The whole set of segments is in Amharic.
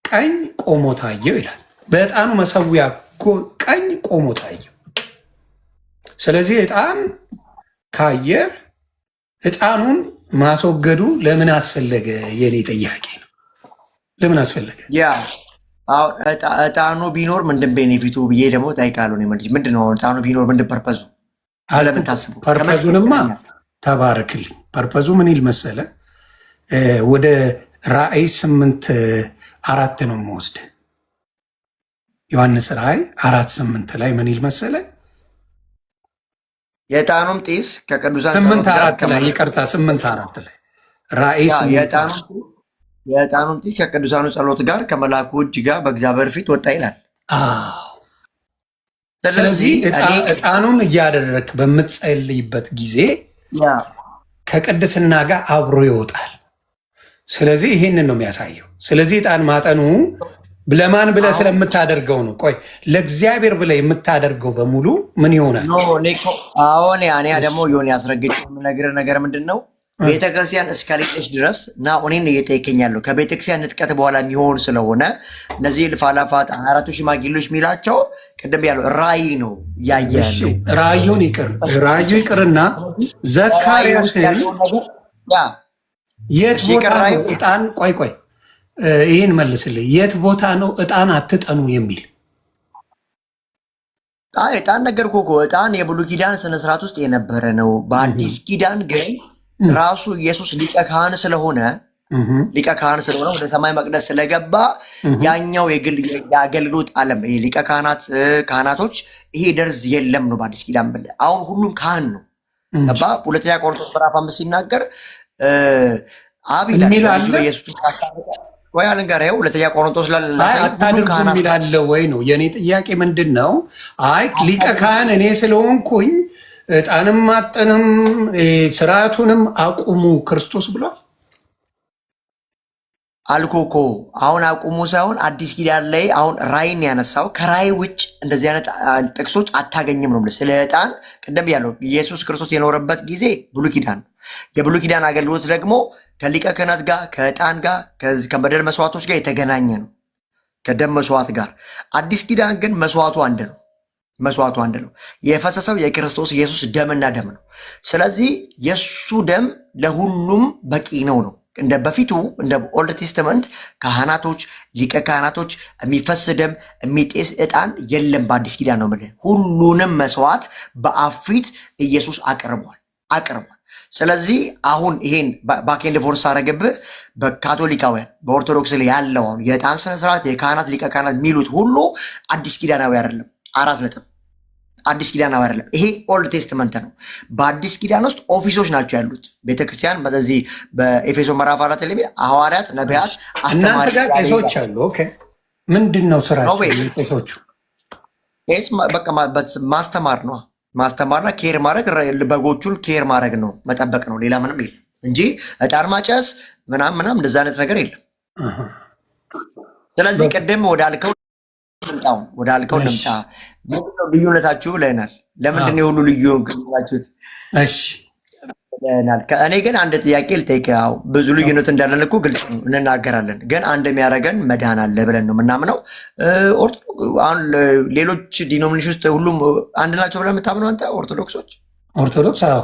ቀኝ ቆሞ ታየው ይላል። በዕጣኑ መሰዊያ ቀኝ ቆሞ ታየው። ስለዚህ ዕጣን ካየ ዕጣኑን ማስወገዱ ለምን አስፈለገ? የኔ ጥያቄ ነው። ለምን አስፈለገ? ያ ዕጣኑ ቢኖር ምንድን ቤኔፊቱ ብዬ ደግሞ ጠይቃለሁ። ምንድን ነው ዕጣኑ ቢኖር ምንድን ፐርፐዙ ለምታስቡ? ፐርፐዙንማ ተባረክልኝ። ፐርፐዙ ምን ይል መሰለ? ወደ ራእይ 8:4 ነው የምወስድ። ዮሐንስ ራእይ 4:8 ላይ ምን ይል መሰለ? የዕጣኑም ጢስ ከቅዱሳን 8:4 ላይ ይቅርታ፣ 8:4 ላይ ራእይ የዕጣኑም ጢስ ከቅዱሳኑ ጸሎት ጋር ከመልአኩ እጅ ጋር በእግዚአብሔር ፊት ወጣ ይላል። ስለዚህ ዕጣኑን እያደረግክ በምትጸልይበት ጊዜ ከቅድስና ጋር አብሮ ይወጣል። ስለዚህ ይህንን ነው የሚያሳየው። ስለዚህ ዕጣን ማጠኑ ለማን ብለህ ስለምታደርገው ነው። ቆይ ለእግዚአብሔር ብለህ የምታደርገው በሙሉ ምን ይሆናል? አሁን ያኔ ደግሞ የሆነ ያስረግጥ የምነግርህ ነገር ምንድን ነው? ቤተክርስቲያን እስካሌለች ድረስ እና እኔን እየጠየቀኛለሁ ከቤተክርስቲያን ንጥቀት በኋላ የሚሆን ስለሆነ እነዚህ እልፍ አእላፋት 24ቱ ሽማግሌዎች የሚላቸው ቅድም ያለው ራእይ ነው እያየ ያለው። ራእዩን ይቅርና ዘካርያስን የት ቦታ ነው ዕጣን ቆይ ይህን መልስልኝ። የት ቦታ ነው ዕጣን አትጠኑ የሚል? ዕጣን ነገርኩህ እኮ ዕጣን የብሉይ ኪዳን ስነስርዓት ውስጥ የነበረ ነው። በአዲስ ኪዳን ግን ራሱ ኢየሱስ ሊቀ ካህን ስለሆነ ወደ ሰማይ መቅደስ ስለገባ ያኛው የአገልግሎት ዓለም ሊቀ ካህናቶች ይሄ ደርዝ የለም ነው በአዲስ ኪዳን ብለህ አሁን ሁሉም ካህን ነው። ገባ? ሁለተኛ ቆሮንቶስ ምዕራፍ 5 ሲናገር አብ ይላል ወይ አልንገረው። ሁለተኛ ቆሮንቶስ አታድርጉ የሚላለ ወይ ነው የኔ ጥያቄ። ምንድን ነው? አይ ሊቀ ካህን እኔ ስለሆንኩኝ ዕጣንም ማጠንም ስርዓቱንም አቁሙ ክርስቶስ ብሏል አልኩህ እኮ። አሁን አቁሙ ሳይሆን አዲስ ኪዳን ላይ አሁን ራእይን ያነሳው ከራእይ ውጭ እንደዚህ አይነት ጥቅሶች አታገኝም ነው። ስለ ዕጣን ቅድም ያለው ኢየሱስ ክርስቶስ የኖረበት ጊዜ ብሉይ ኪዳን ነው። የብሉይ ኪዳን አገልግሎት ደግሞ ከሊቀ ክህነት ጋር ከዕጣን ጋር ከበደል መስዋዕቶች ጋር የተገናኘ ነው፣ ከደም መስዋዕት ጋር። አዲስ ኪዳን ግን መስዋዕቱ አንድ ነው። የፈሰሰው የክርስቶስ ኢየሱስ ደምና ደም ነው። ስለዚህ የሱ ደም ለሁሉም በቂ ነው። እንደ በፊቱ እንደ ኦልድ ቴስተመንት ካህናቶች፣ ሊቀ ካህናቶች የሚፈስ ደም የሚጤስ ዕጣን የለም በአዲስ ኪዳን ነው የምልህ። ሁሉንም መስዋዕት በአብ ፊት ኢየሱስ አቅርቧል። ስለዚህ አሁን ይሄን ባኬንድ ፎርስ አረገብህ በካቶሊካውያን በኦርቶዶክስ ላይ ያለው የዕጣን ስነስርዓት የካህናት ሊቀ ካህናት የሚሉት ሁሉ አዲስ ኪዳናዊ አይደለም። 4 ነጥብ አዲስ ኪዳናዊ አይደለም። ይሄ ኦልድ ቴስትመንት ነው። በአዲስ ኪዳን ውስጥ ኦፊሶች ናቸው ያሉት። ቤተክርስቲያን በዚህ በኤፌሶ ምዕራፍ 4 ላይ ሐዋርያት፣ ነቢያት፣ አስተማሪ ቄሶች አሉ። ኦኬ ምንድን ነው ስራቸው? ቄሶቹ በቃ ማስተማርና ኬር ማድረግ፣ በጎቹን ኬር ማድረግ ነው፣ መጠበቅ ነው። ሌላ ምንም የለም እንጂ ዕጣን ማጨስ ምናምን እንደዛ አይነት ነገር የለም። ስለዚህ ቅድም ወደ አልከው ልምጣ። ምንድነው ልዩነታችሁ ብለናል። ለምንድን ነው የሁሉ ልዩ ናችሁት? እሺ እኔ ግን አንድ ጥያቄ ልጠይቅህ። ብዙ ልዩነት እንዳለን እኮ ግልጽ ነው እንናገራለን። ግን አንድ የሚያደርገን መድኃኔ ዓለም ብለን ነው የምናምነው። ሌሎች ዲኖሚኔሽን ውስጥ ሁሉም አንድ ናቸው ብለን የምታምነው አንተ? ኦርቶዶክስ አዎ።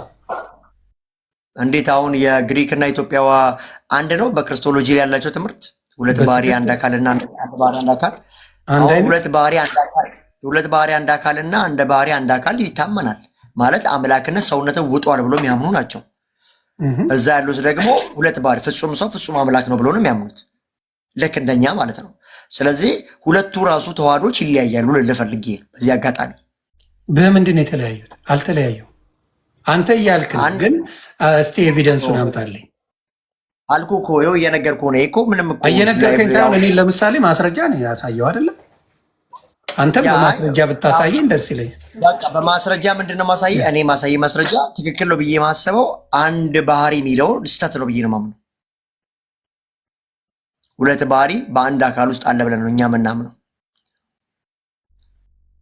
እንዴት አሁን የግሪክ እና ኢትዮጵያዋ አንድ ነው? በክርስቶሎጂ ላይ ያላቸው ትምህርት ሁለት ባህሪ አንድ አካል እና አንድ ባህሪ አንድ አካል ሁለት ባህሪ አንድ አካል እና አንድ ባህሪ አንድ አካል ይታመናል ማለት አምላክነት ሰውነትን ውጧል ብሎ የሚያምኑ ናቸው። እዛ ያሉት ደግሞ ሁለት ባህሪ ፍጹም ሰው ፍጹም አምላክ ነው ብሎ ነው የሚያምኑት፣ ልክ እንደኛ ማለት ነው። ስለዚህ ሁለቱ ራሱ ተዋህዶች ይለያያሉ ልልህ ፈልጌ ነው። በዚህ አጋጣሚ በምንድን ነው የተለያዩት? አልተለያዩም። አንተ እያልክ ግን እስቲ ኤቪደንሱን አምጣልኝ አልኩህ እኮ። ይኸው እየነገርኩህ ነው እኮ። ምንም እኮ እየነገርከኝ ሳይሆን እኔ ለምሳሌ ማስረጃ ነው ያሳየው አይደለም። አንተም በማስረጃ ብታሳየኝ ደስ ይለኛል። በቃ በማስረጃ ምንድነው ማሳየህ? እኔ ማሳየህ ማስረጃ ትክክል ነው ብዬ ማሰበው አንድ ባህሪ የሚለው ስህተት ነው ብዬ ነው ማምነው። ሁለት ባህሪ በአንድ አካል ውስጥ አለ ብለን ነው እኛ የምናምነው።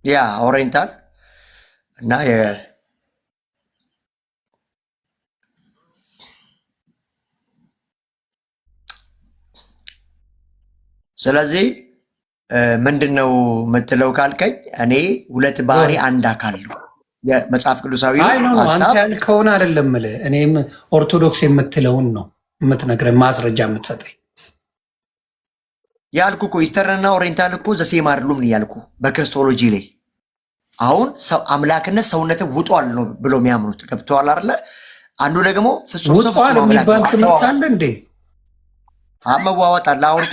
ያ ኦሪየንታል እና ስለዚህ ምንድነው የምትለው ካልከኝ እኔ ሁለት ባህሪ አንድ አካል ነው የመጽሐፍ ቅዱሳዊ ሐሳብ አንተ ያልከውን አይደለም ማለት እኔም ኦርቶዶክስ የምትለውን ነው የምትነግረን ማስረጃ የምትሰጠኝ ያልኩ እኮ ኢስተርን እና ኦሪየንታል እኮ ዘሴም አይደሉም ያልኩ በክርስቶሎጂ ላይ አሁን ሰው አምላክነት ሰውነት ውጧል ነው ብሎ የሚያምኑት ገብተዋል አይደለ አንዱ ደግሞ ፍጹም ሰው ፍጹም አምላክ ትምህርት አለ እንዴ አመዋወጣል አሁን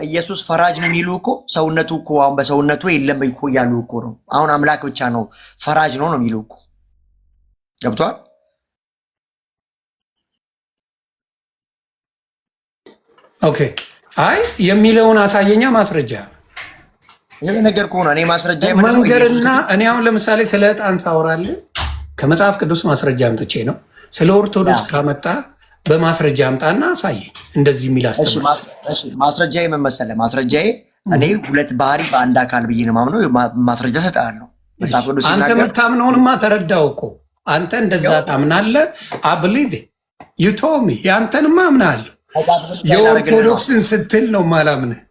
ኢየሱስ ፈራጅ ነው የሚሉ እኮ ሰውነቱ እኮ አሁን በሰውነቱ የለም እኮ ያሉ እኮ ነው አሁን አምላክ ብቻ ነው ፈራጅ ነው የሚሉ እኮ ገብቷል ኦኬ አይ የሚለውን አሳየኛ ማስረጃ ይሄ ነገር ከሆነ እኔ ማስረጃ መንገርና እኔ አሁን ለምሳሌ ስለ ዕጣን ሳወራለሁ ከመጽሐፍ ቅዱስ ማስረጃ አምጥቼ ነው ስለ ኦርቶዶክስ ካመጣ በማስረጃ አምጣና አሳይ እንደዚህ የሚል አስተምር እሺ ማስረጃዬ ምን መሰለህ ማስረጃዬ እኔ ሁለት ባህሪ በአንድ አካል ብዬ ነው ማምነው ማስረጃ ሰጣለሁ መጽሐፍ ቅዱስ አንተ የምታምነውንማ ተረዳው እኮ አንተ እንደዛ ታምናለህ I believe it you told me ያንተንማ አምናለሁ የኦርቶዶክስን ስትል ነው ማላምነህ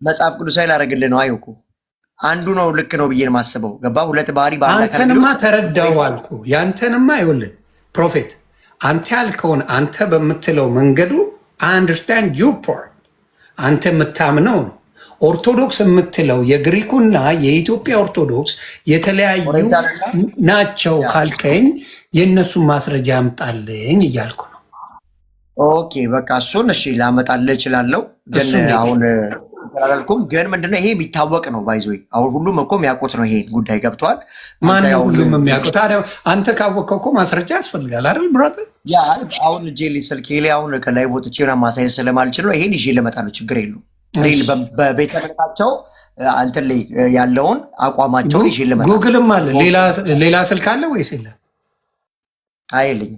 መጽሐፍ ቅዱስ ላይ ላደርግልህ ነው አይውኩ አንዱ ነው ልክ ነው ብዬ ነው የማስበው ገባ ሁለት ባህሪ በአንድ አካል አንተንማ ተረዳው አልኩ ያንተንማ ይኸውልህ ፕሮፌት አንተ ያልከውን አንተ በምትለው መንገዱ I understand your part አንተ የምታምነው ነው ኦርቶዶክስ የምትለው የግሪኩና የኢትዮጵያ ኦርቶዶክስ የተለያዩ ናቸው ካልከኝ የእነሱን ማስረጃ አምጣልኝ እያልኩ ነው ኦኬ በቃ እሱን እሺ ላመጣልህ እችላለሁ ግን አሁን ተላልኩም ግን ምንድነው ይሄ የሚታወቅ ነው ባይዞይ አሁን ሁሉም እኮ የሚያውቁት ነው ይሄን ጉዳይ ገብቷል ማን ሁሉም የሚያውቁት ታዲያ አንተ ካወቅከው እኮ ማስረጃ ያስፈልጋል አይደል ብራዘር ያ አሁን ጄሊ ስልኬ ላይ አሁን ከላይ ወጥቼና ማሳየት ስለማልችል ነው ይሄን ይዤ ልመጣለሁ ችግር የለውም ሪል በቤተ እምነታቸው አንተ ላይ ያለውን አቋማቸው ይዤ ልመጣለሁ ጉግልም አለ ሌላ ስልክ አለ ወይስ የለም አይልኝ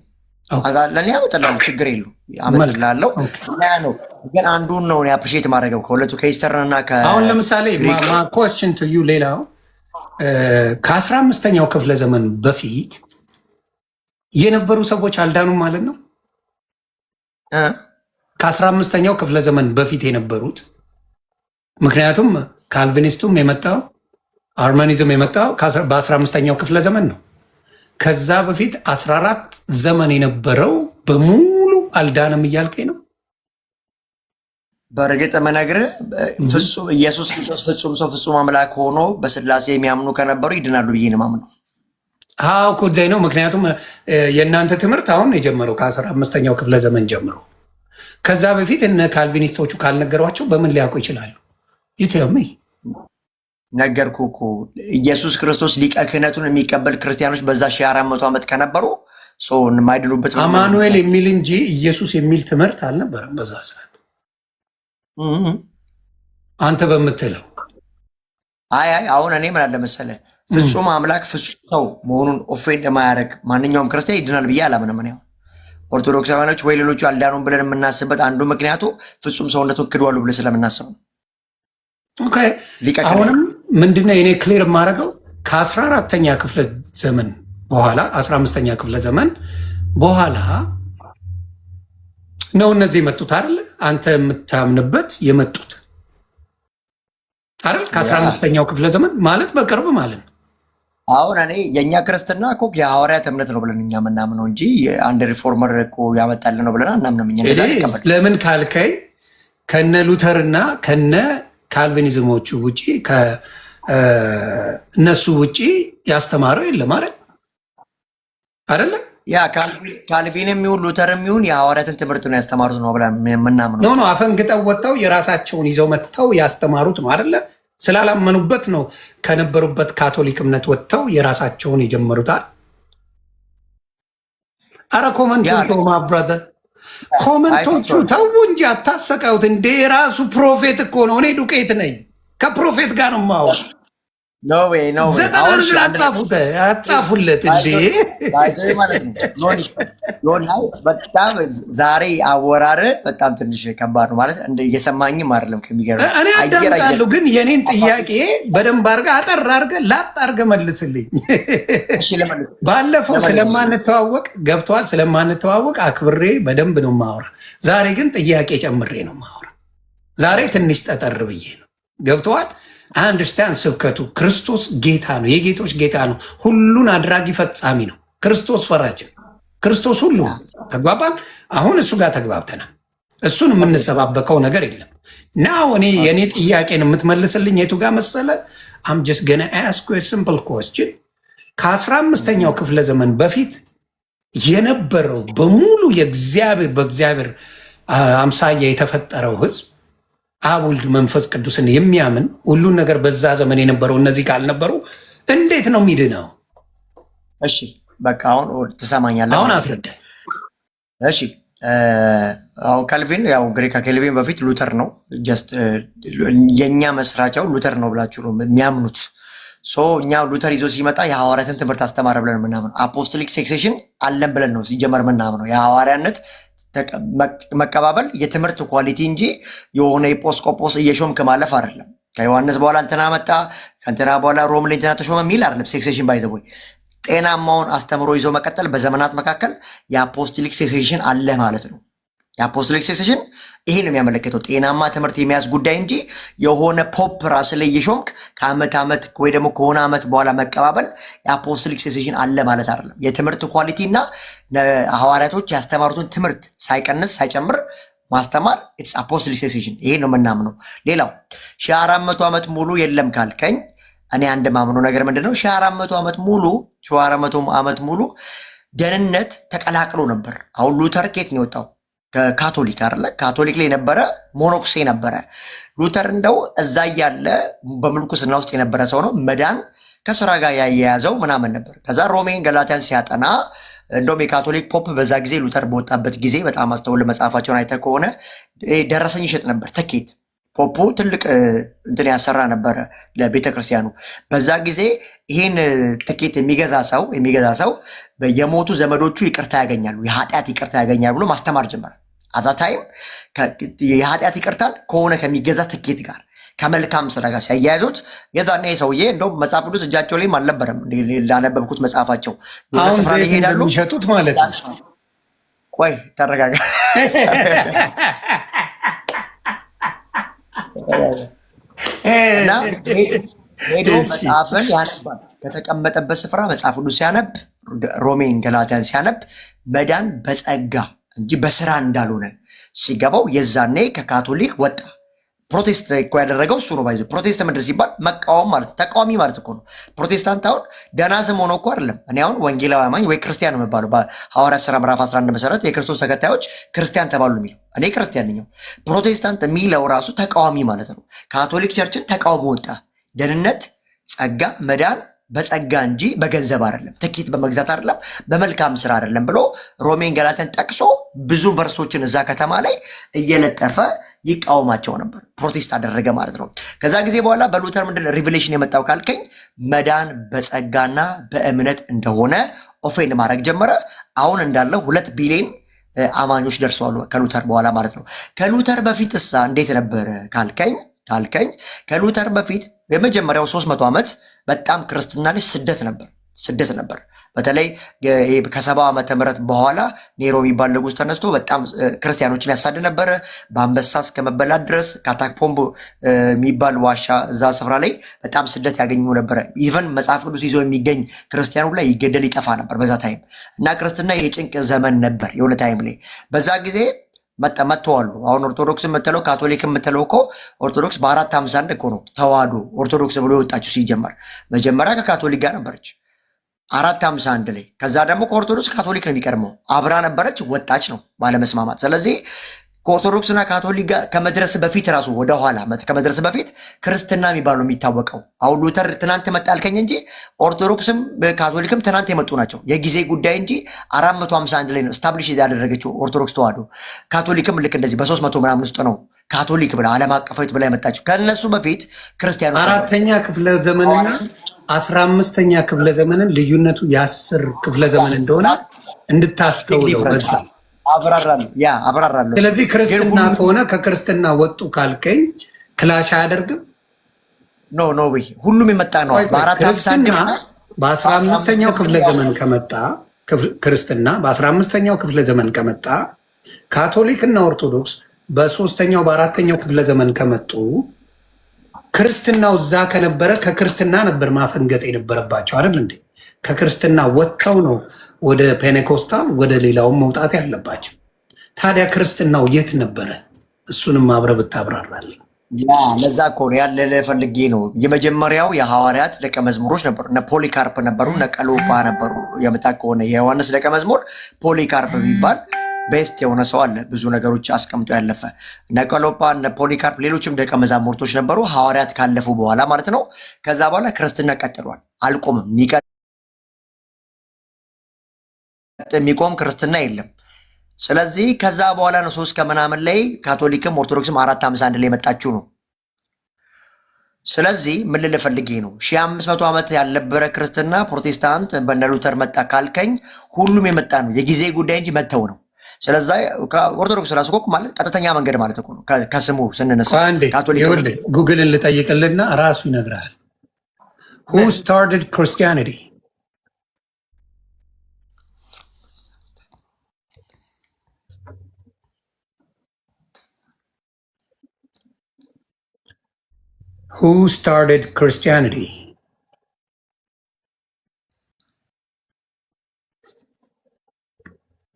ለኔ አመጣለሁ ችግር የለውም አመጣላለሁ እና ነው ግን አንዱን ነው አፕሪሺየት ማድረገው ከሁለቱ ከኢስተርና አሁን ለምሳሌ ማ question to you ሌላው ከ15ኛው ክፍለ ዘመን በፊት የነበሩ ሰዎች አልዳኑም ማለት ነው ከ15ኛው ክፍለ ዘመን በፊት የነበሩት ምክንያቱም ካልቪኒስቱም የመጣው አርማኒዝም የመጣው በ15ኛው ክፍለ ዘመን ነው ከዛ በፊት 14 ዘመን የነበረው በሙሉ አልዳንም እያልከኝ ነው በርግጥ መነግርህ ፍጹም ኢየሱስ ክርስቶስ ፍጹም ሰው ፍጹም አምላክ ሆኖ በስላሴ የሚያምኑ ከነበሩ ይድናሉ ብዬ ነው የማምነው አዎ እኮ ዘይ ነው ምክንያቱም የእናንተ ትምህርት አሁን የጀመረው ከ15ኛው ክፍለ ዘመን ጀምሮ ከዛ በፊት እነ ካልቪኒስቶቹ ካልነገሯቸው በምን ሊያውቁ ይችላሉ ይተሚ ነገርኩ እኮ ኢየሱስ ክርስቶስ ሊቀ ክህነቱን የሚቀበል ክርስቲያኖች በዛ 1400 ዓመት ከነበሩ ሰው የማይድኑበት አማኑኤል የሚል እንጂ ኢየሱስ የሚል ትምህርት አልነበረም በዛ ሰዓት አንተ በምትለው አይ አሁን እኔ ምን አለ መሰለህ ፍጹም አምላክ ፍጹም ሰው መሆኑን ኦፌንድ ለማያደርግ ማንኛውም ክርስቲያን ይድናል ብዬ አላምንም ነው ኦርቶዶክሳውያኖች ወይ ሌሎቹ አልዳኑም ብለን የምናስብበት አንዱ ምክንያቱ ፍጹም ሰውነቱን ክዷሉ ብለን ስለምናስብ ነው ኦኬ አሁንም ምንድነው እኔ ክሊር የማደርገው ከ14ኛ ክፍለ ዘመን በኋላ 15ኛ ክፍለ ዘመን በኋላ ነው እነዚህ የመጡት አይደል አንተ የምታምንበት የመጡት አይደል ከ15ኛው ክፍለ ዘመን ማለት በቅርብ ማለት ነው አሁን እኔ የኛ ክርስትና እኮ የሐዋርያት እምነት ነው ብለን እኛ ምናምነው እንጂ አንድ ሪፎርመር እኮ ያመጣልን ነው ብለን አናምንም እኛ ለምን ካልከኝ ከነ ሉተርና ከነ ካልቪኒዝሞቹ ውጪ ከነሱ ውጪ ያስተማረው የለም አይደለ ያ ካልቪንም ይሁን ሉተርም ይሁን የሐዋርያትን ትምህርት ነው ያስተማሩት ነው ብለን ምናምነው ነው አፈንግጠው ወጥተው የራሳቸውን ይዘው መጥተው ያስተማሩት ነው አይደለ ስላላመኑበት ነው ከነበሩበት ካቶሊክ እምነት ወጥተው የራሳቸውን የጀመሩታል አረ ኮመንቶቹ ማ ብራዘር ኮመንቶቹ ተው እንጂ አታሰቃዩት እንደ ራሱ ፕሮፌት እኮ ነው እኔ ዱቄት ነኝ ከፕሮፌት ጋር ነው ማው ኖ ዌይ አጻፉለት እንዴ በጣም ዛሬ አወራር በጣም ትንሽ ከባድ ነው ማለት እንደ እየሰማኝም አይደለም ከሚገርም እኔ አዳምጣለሁ ግን የኔን ጥያቄ በደንብ አድርገህ አጠር አድርገህ ላጥ አድርገህ መልስልኝ ባለፈው ስለማንተዋወቅ ገብቷል ስለማንተዋወቅ አክብሬ በደንብ ነው ማውራ ዛሬ ግን ጥያቄ ጨምሬ ነው ማውራ ዛሬ ትንሽ ጠጠር ብዬ ነው። ገብተዋል። አንደርስታንድ ስብከቱ ክርስቶስ ጌታ ነው፣ የጌቶች ጌታ ነው፣ ሁሉን አድራጊ ፈጻሚ ነው። ክርስቶስ ፈራጅ ነው። ክርስቶስ ሁሉ ተግባባን። አሁን እሱ ጋር ተግባብተናል። እሱን የምንሰባበከው ነገር የለም። ናው እኔ የእኔ ጥያቄን የምትመልስልኝ የቱ ጋር መሰለ? አም ጀስት ገና አስክ ዩ ሲምፕል ኮስችን ከ15ኛው ክፍለ ዘመን በፊት የነበረው በሙሉ በእግዚአብሔር አምሳያ የተፈጠረው ህዝብ አብ ወልድ መንፈስ ቅዱስን የሚያምን ሁሉን ነገር በዛ ዘመን የነበረው እነዚህ ካልነበሩ እንዴት ነው የሚድነው? እሺ በቃ አሁን ትሰማኛለህ። አሁን አስረዳ። እሺ አሁን ካልቪን ያው እንግዲህ ከኬልቪን በፊት ሉተር ነው። ጀስት የኛ መስራቻው ሉተር ነው ብላችሁ ነው የሚያምኑት። እኛ ሉተር ይዞ ሲመጣ የሐዋርያትን ትምህርት አስተማረ ብለን ምናምን አፖስቶሊክ ሴክሴሽን አለን ብለን ነው ሲጀመር ምናምነው። የሐዋርያነት መቀባበል የትምህርት ኳሊቲ እንጂ የሆነ ኤጲስቆጶስ እየሾምክ ማለፍ አይደለም። ከዮሐንስ በኋላ እንትና መጣ፣ ከእንትና በኋላ ሮም ላይ እንትና ተሾመ የሚል አይደለም። ሴክሴሽን ባይዘው ጤናማውን አስተምሮ ይዞ መቀጠል በዘመናት መካከል የአፖስቶሊክ ሴክሴሽን አለ ማለት ነው። የአፖስቶሊክ ሴክሴሽን ይሄ ነው የሚያመለክተው፣ ጤናማ ትምህርት የሚያዝ ጉዳይ እንጂ የሆነ ፖፕ ራስ ላይ እየሾምክ ከዓመት ዓመት ወይ ደግሞ ከሆነ ዓመት በኋላ መቀባበል የአፖስቶሊክ ሴክሴሽን አለ ማለት አይደለም። የትምህርት ኳሊቲ እና ሐዋርያቶች ያስተማሩትን ትምህርት ሳይቀንስ ሳይጨምር ማስተማር ኢትስ አፖስቶሊክ ሴክሴሽን። ይሄ ነው የምናምነው። ሌላው 1400 ዓመት ሙሉ የለም ካልከኝ እኔ አንድ ማምነው ነገር ምንድነው? 1400 ዓመት ሙሉ ደህንነት ተቀላቅሎ ነበር። አሁን ሉተር ኬት ነው የወጣው? ከካቶሊክ አይደለ? ካቶሊክ ላይ ነበረ፣ ሞኖክሴ ነበረ። ሉተር እንደው እዛ ያለ በምልኩስና ውስጥ የነበረ ሰው ነው። መዳን ከስራ ጋር ያያያዘው ምናምን ነበር። ከዛ ሮሜን ገላትያን ሲያጠና እንደውም የካቶሊክ ፖፕ በዛ ጊዜ ሉተር በወጣበት ጊዜ በጣም አስተውል መጽሐፋቸውን አይተህ ከሆነ ደረሰኝ ይሸጥ ነበር፣ ትኬት። ፖፑ ትልቅ እንትን ያሰራ ነበረ ለቤተ ክርስቲያኑ። በዛ ጊዜ ይህን ትኬት የሚገዛ ሰው የሞቱ ዘመዶቹ ይቅርታ ያገኛሉ፣ የኃጢአት ይቅርታ ያገኛሉ ብሎ ማስተማር ጀመረ። አዛታይም የኃጢአት ይቅርታን ከሆነ ከሚገዛ ትኬት ጋር ከመልካም ስራ ጋር ሲያያይዙት የዛኔ ሰውዬ እንደውም መጽሐፍ ቅዱስ እጃቸው ላይም አልነበረም። ላነበብኩት መጽሐፋቸው ስፍራ ይሄዳሉ የሚሸጡት ማለት ነው። ቆይ ተረጋጋ። እና ሄዶ መጽሐፍን ያነባል። ከተቀመጠበት ስፍራ መጽሐፍ ቅዱስ ሲያነብ፣ ሮሜን ገላትያን ሲያነብ መዳን በጸጋ እንጂ በስራ እንዳልሆነ ሲገባው የዛኔ ከካቶሊክ ወጣ። ፕሮቴስት እኮ ያደረገው እሱ ነው። ባይዘ ፕሮቴስት ምንድን ሲባል መቃወም ማለት ተቃዋሚ ማለት እኮ ነው። ፕሮቴስታንት አሁን ደህና ስም ሆኖ እኮ አይደለም። እኔ አሁን ወንጌላዊ አማኝ ወይ ክርስቲያን ነው የሚባለው። በሐዋርያት ሥራ ምዕራፍ 11 መሰረት የክርስቶስ ተከታዮች ክርስቲያን ተባሉ የሚለው እኔ ክርስቲያን ነኝ። ፕሮቴስታንት የሚለው ራሱ ተቃዋሚ ማለት ነው። ካቶሊክ ቸርችን ተቃውሞ ወጣ። ደህንነት፣ ጸጋ፣ መዳን በጸጋ እንጂ በገንዘብ አይደለም፣ ትኬት በመግዛት አይደለም፣ በመልካም ስራ አይደለም ብሎ ሮሜን ገላትያን ጠቅሶ ብዙ ቨርሶችን እዛ ከተማ ላይ እየለጠፈ ይቃወማቸው ነበር። ፕሮቴስት አደረገ ማለት ነው። ከዛ ጊዜ በኋላ በሉተር ምንድን ሪቪሌሽን የመጣው ካልከኝ መዳን በጸጋና በእምነት እንደሆነ ኦፌን ማድረግ ጀመረ። አሁን እንዳለው 2 ቢሊዮን አማኞች ደርሰዋል ከሉተር በኋላ ማለት ነው። ከሉተር በፊት እሳ እንዴት ነበረ ካልከኝ ከሉተር በፊት የመጀመሪያው 300 ዓመት በጣም ክርስትና ላይ ስደት ነበር። በተለይ ከ70 ዓመተ ምህረት በኋላ ኔሮ የሚባል ንጉስ ተነስቶ በጣም ክርስቲያኖችን ያሳድ ነበረ። በአንበሳ እስከ መበላት ድረስ ካታኮምብ የሚባል ዋሻ እዛ ስፍራ ላይ በጣም ስደት ያገኙ ነበረ። ኢቨን መጽሐፍ ቅዱስ ይዞ የሚገኝ ክርስቲያኑ ላይ ይገደል ይጠፋ ነበር በዛ ታይም። እና ክርስትና የጭንቅ ዘመን ነበር የሆነ ታይም ላይ። በዛ ጊዜ መጥተዋሉ። አሁን ኦርቶዶክስ የምትለው ካቶሊክ የምትለው እኮ ኦርቶዶክስ በ451 እኮ ነው ተዋህዶ ኦርቶዶክስ ብሎ የወጣችው። ሲጀመር መጀመሪያ ከካቶሊክ ጋር ነበረች 451 ላይ። ከዛ ደግሞ ከኦርቶዶክስ ካቶሊክ ነው የሚቀድመው። አብራ ነበረች፣ ወጣች ነው ባለመስማማት። ስለዚህ ከኦርቶዶክስና ካቶሊክ ጋር ከመድረስ በፊት ራሱ ወደኋላ ከመድረስ በፊት ክርስትና የሚባል ነው የሚታወቀው። አሁን ሉተር ትናንት መጣ አልከኝ እንጂ ኦርቶዶክስም ካቶሊክም ትናንት የመጡ ናቸው። የጊዜ ጉዳይ እንጂ 451 ላይ ነው ስታብሊሽ ያደረገችው ኦርቶዶክስ ተዋህዶ። ካቶሊክም ልክ እንደዚህ በ300 ምናምን ውስጥ ነው ካቶሊክ ብላ ዓለም አቀፋዊት ብላ የመጣችው። ከነሱ በፊት ክርስቲያኖች 4ኛ ክፍለ ዘመንና 15ኛ ክፍለ ዘመንን ልዩነቱ የ10 ክፍለ ዘመን እንደሆነ እንድታስተውለው በዛ አብራራለሁ። ስለዚህ ክርስትና ከሆነ ከክርስትና ወጡ ካልከኝ ክላሽ አያደርግም። ኖ ሁሉም የመጣ ነው። በ15ኛው ክፍለ ዘመን ከመጣ ክርስትና በ15ኛው ክፍለ ዘመን ከመጣ ካቶሊክ እና ኦርቶዶክስ በሶስተኛው በአራተኛው ክፍለ ዘመን ከመጡ ክርስትናው እዛ ከነበረ ከክርስትና ነበር ማፈንገጥ የነበረባቸው አይደል እንዴ? ከክርስትና ወጥተው ነው ወደ ፔኔኮስታል ወደ ሌላውን መውጣት ያለባቸው። ታዲያ ክርስትናው የት ነበረ? እሱንም አብረህ ብታብራራልኝ። ያ ለዛ እኮ ነው ያለ ፈልጌ ነው። የመጀመሪያው የሐዋርያት ደቀ መዝሙሮች ነበሩ። እነ ፖሊካርፕ ነበሩ፣ እነ ቀሎጳ ነበሩ። የምታውቅ ከሆነ የዮሐንስ ደቀ መዝሙር ፖሊካርፕ የሚባል ቤስት የሆነ ሰው አለ፣ ብዙ ነገሮች አስቀምጦ ያለፈ። እነ ቀሎጳ፣ እነ ፖሊካርፕ፣ ሌሎችም ደቀ መዛሙርቶች ነበሩ፣ ሐዋርያት ካለፉ በኋላ ማለት ነው። ከዛ በኋላ ክርስትና ቀጥሏል፣ አልቆምም። የሚቆም ክርስትና የለም። ስለዚህ ከዛ በኋላ ነው 3 ከምናምን ላይ ካቶሊክም ኦርቶዶክስም 451 ላይ የመጣችው ነው። ስለዚህ ምን ልል ፈልጌ ነው 1500 ዓመት ያልነበረ ክርስትና ፕሮቴስታንት በነ ሉተር መጣ ካልከኝ ሁሉም የመጣ ነው፣ የጊዜ ጉዳይ እንጂ መተው ነው። ስለዚህ ኦርቶዶክስ ራሱ እኮ ማለት ቀጥተኛ መንገድ ማለት እኮ ነው። ከስሙ ስንነሳ ካቶሊክ ጉግልን ልጠይቅልና ራሱ ይነግራል። Who started Christianity? Who started Christianity?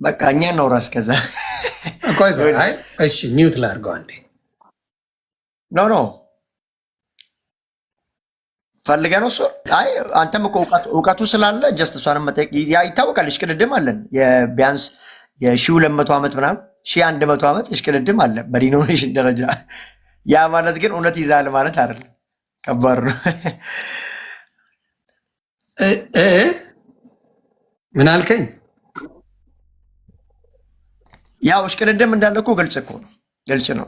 በቃ እኛ ነው ራስ ከዛ እሺ ሚውት ላድርገው አንዴ። ኖ ፈልገ ነው እሱ። አይ አንተም እኮ እውቀቱ ስላለ ጀስት እሷንም መጠየቅ ይታወቃል። እሽቅድድም አለን ቢያንስ የ1200 ዓመት ምናምን 1100 ዓመት እሽቅድድም አለ በዲኖሚኔሽን ደረጃ። ያ ማለት ግን እውነት ይዛል ማለት አይደለም። ከባድ ነው። ምን አልከኝ? ያው እሽቅድድም እንዳለ እኮ ግልጽ ነው።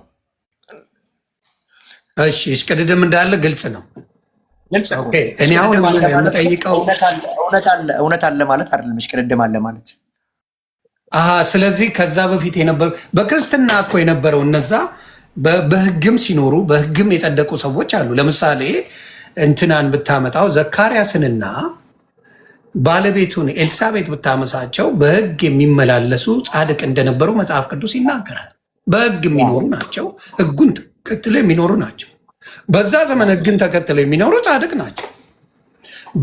እሺ እሽቅድድም እንዳለ ግልጽ ነው። ኦኬ እኔ አሁን የምጠይቀው እውነት አለ ማለት አይደለም። እሽቅድድም አለ ማለት ስለዚህ ከዛ በፊት የነበሩ በክርስትና እኮ የነበረው እነዛ በህግም ሲኖሩ በህግም የጸደቁ ሰዎች አሉ። ለምሳሌ እንትናን ብታመጣው ዘካርያስንና ባለቤቱን ኤልሳቤጥ ብታመሳቸው በህግ የሚመላለሱ ጻድቅ እንደነበሩ መጽሐፍ ቅዱስ ይናገራል። በህግ የሚኖሩ ናቸው፣ ህጉን ተከትለው የሚኖሩ ናቸው። በዛ ዘመን ህግን ተከትለው የሚኖሩ ጻድቅ ናቸው።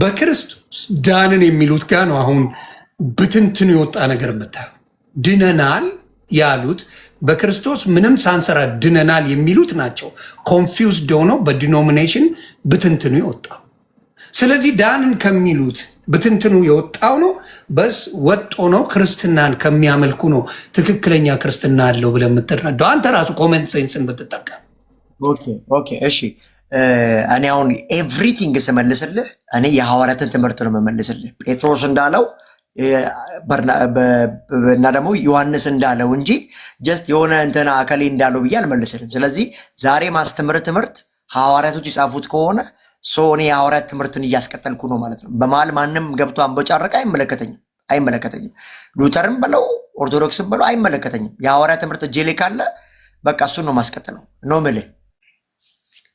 በክርስቶስ ዳንን የሚሉት ጋር ነው አሁን ብትንትኑ የወጣ ነገር የምታየው። ድነናል ያሉት በክርስቶስ ምንም ሳንሰራ ድነናል የሚሉት ናቸው። ኮንፊውዝድ ሆነው በዲኖሚኔሽን ብትንትኑ የወጣው። ስለዚህ ዳንን ከሚሉት ብትንትኑ የወጣው ነው። በስ ወጦ ነው ክርስትናን ከሚያመልኩ ነው ትክክለኛ ክርስትና አለው ብለህ የምትረዳው አንተ ራሱ ኮመንት ሴንስን ብትጠቀም። ኦኬ እሺ። እኔ አሁን ኤቭሪቲንግ ስመልስልህ እኔ የሐዋርያትን ትምህርት ነው የምመልስልህ። ጴጥሮስ እንዳለው እና ደግሞ ዮሐንስ እንዳለው እንጂ ጀስት የሆነ እንትና አከሌ እንዳለው ብዬ አልመልስልም። ስለዚህ ዛሬ ማስተምር ትምህርት ሐዋርያቶች የጻፉት ከሆነ እኔ የሐዋርያት ትምህርትን እያስቀጠልኩ ነው ማለት ነው። በመሀል ማንም ገብቶ አንቦጫረቀ አይመለከተኝም። ሉተርም በለው ኦርቶዶክስም በለው አይመለከተኝም። የሐዋርያት ትምህርት እጄ ላይ ካለ በቃ እሱን ነው ማስቀጠለው ነው የምልህ።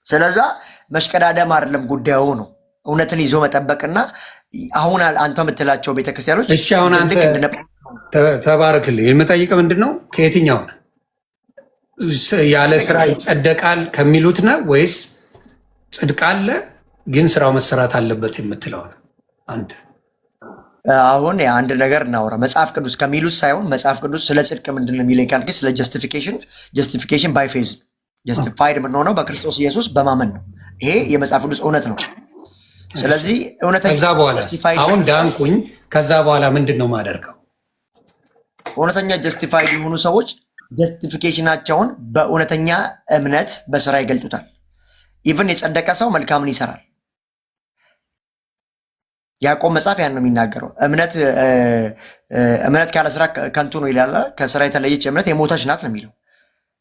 ስለዛ መሽቀዳደም አይደለም ጉዳዩ ነው እውነትን ይዞ መጠበቅና አሁን አንተ የምትላቸው ቤተክርስቲያኖች እሺ አሁን አንተ ተባረክልኝ የምጠይቀው ምንድን ነው ከየትኛው ነው ያለ ስራ ይጸደቃል ከሚሉት ነው ወይስ ጽድቅ አለ ግን ስራው መሰራት አለበት የምትለው ነው አንተ? አሁን አንድ ነገር እናውራ። መጽሐፍ ቅዱስ ከሚሉት ሳይሆን መጽሐፍ ቅዱስ ስለ ጽድቅ ምንድን ነው የሚለኝ ካልክ ስለ ጀስቲፊኬሽን ባይ ፌዝ ጀስቲፋይድ የምንሆነው በክርስቶስ ኢየሱስ በማመን ነው። ይሄ የመጽሐፍ ቅዱስ እውነት ነው። ስለዚህ ከዛ በኋላ አሁን ዳንኩኝ ከዛ በኋላ ምንድን ነው ማደርገው? እውነተኛ ጀስቲፋይድ የሆኑ ሰዎች ጀስቲፊኬሽናቸውን በእውነተኛ እምነት በስራ ይገልጡታል። ኢቭን የጸደቀ ሰው መልካምን ይሰራል። ያዕቆብ መጽሐፍ ያን ነው የሚናገረው። እምነት ካለ ስራ ከንቱ ነው ይላል። ከስራ የተለየች እምነት የሞተች ናት ነው የሚለው።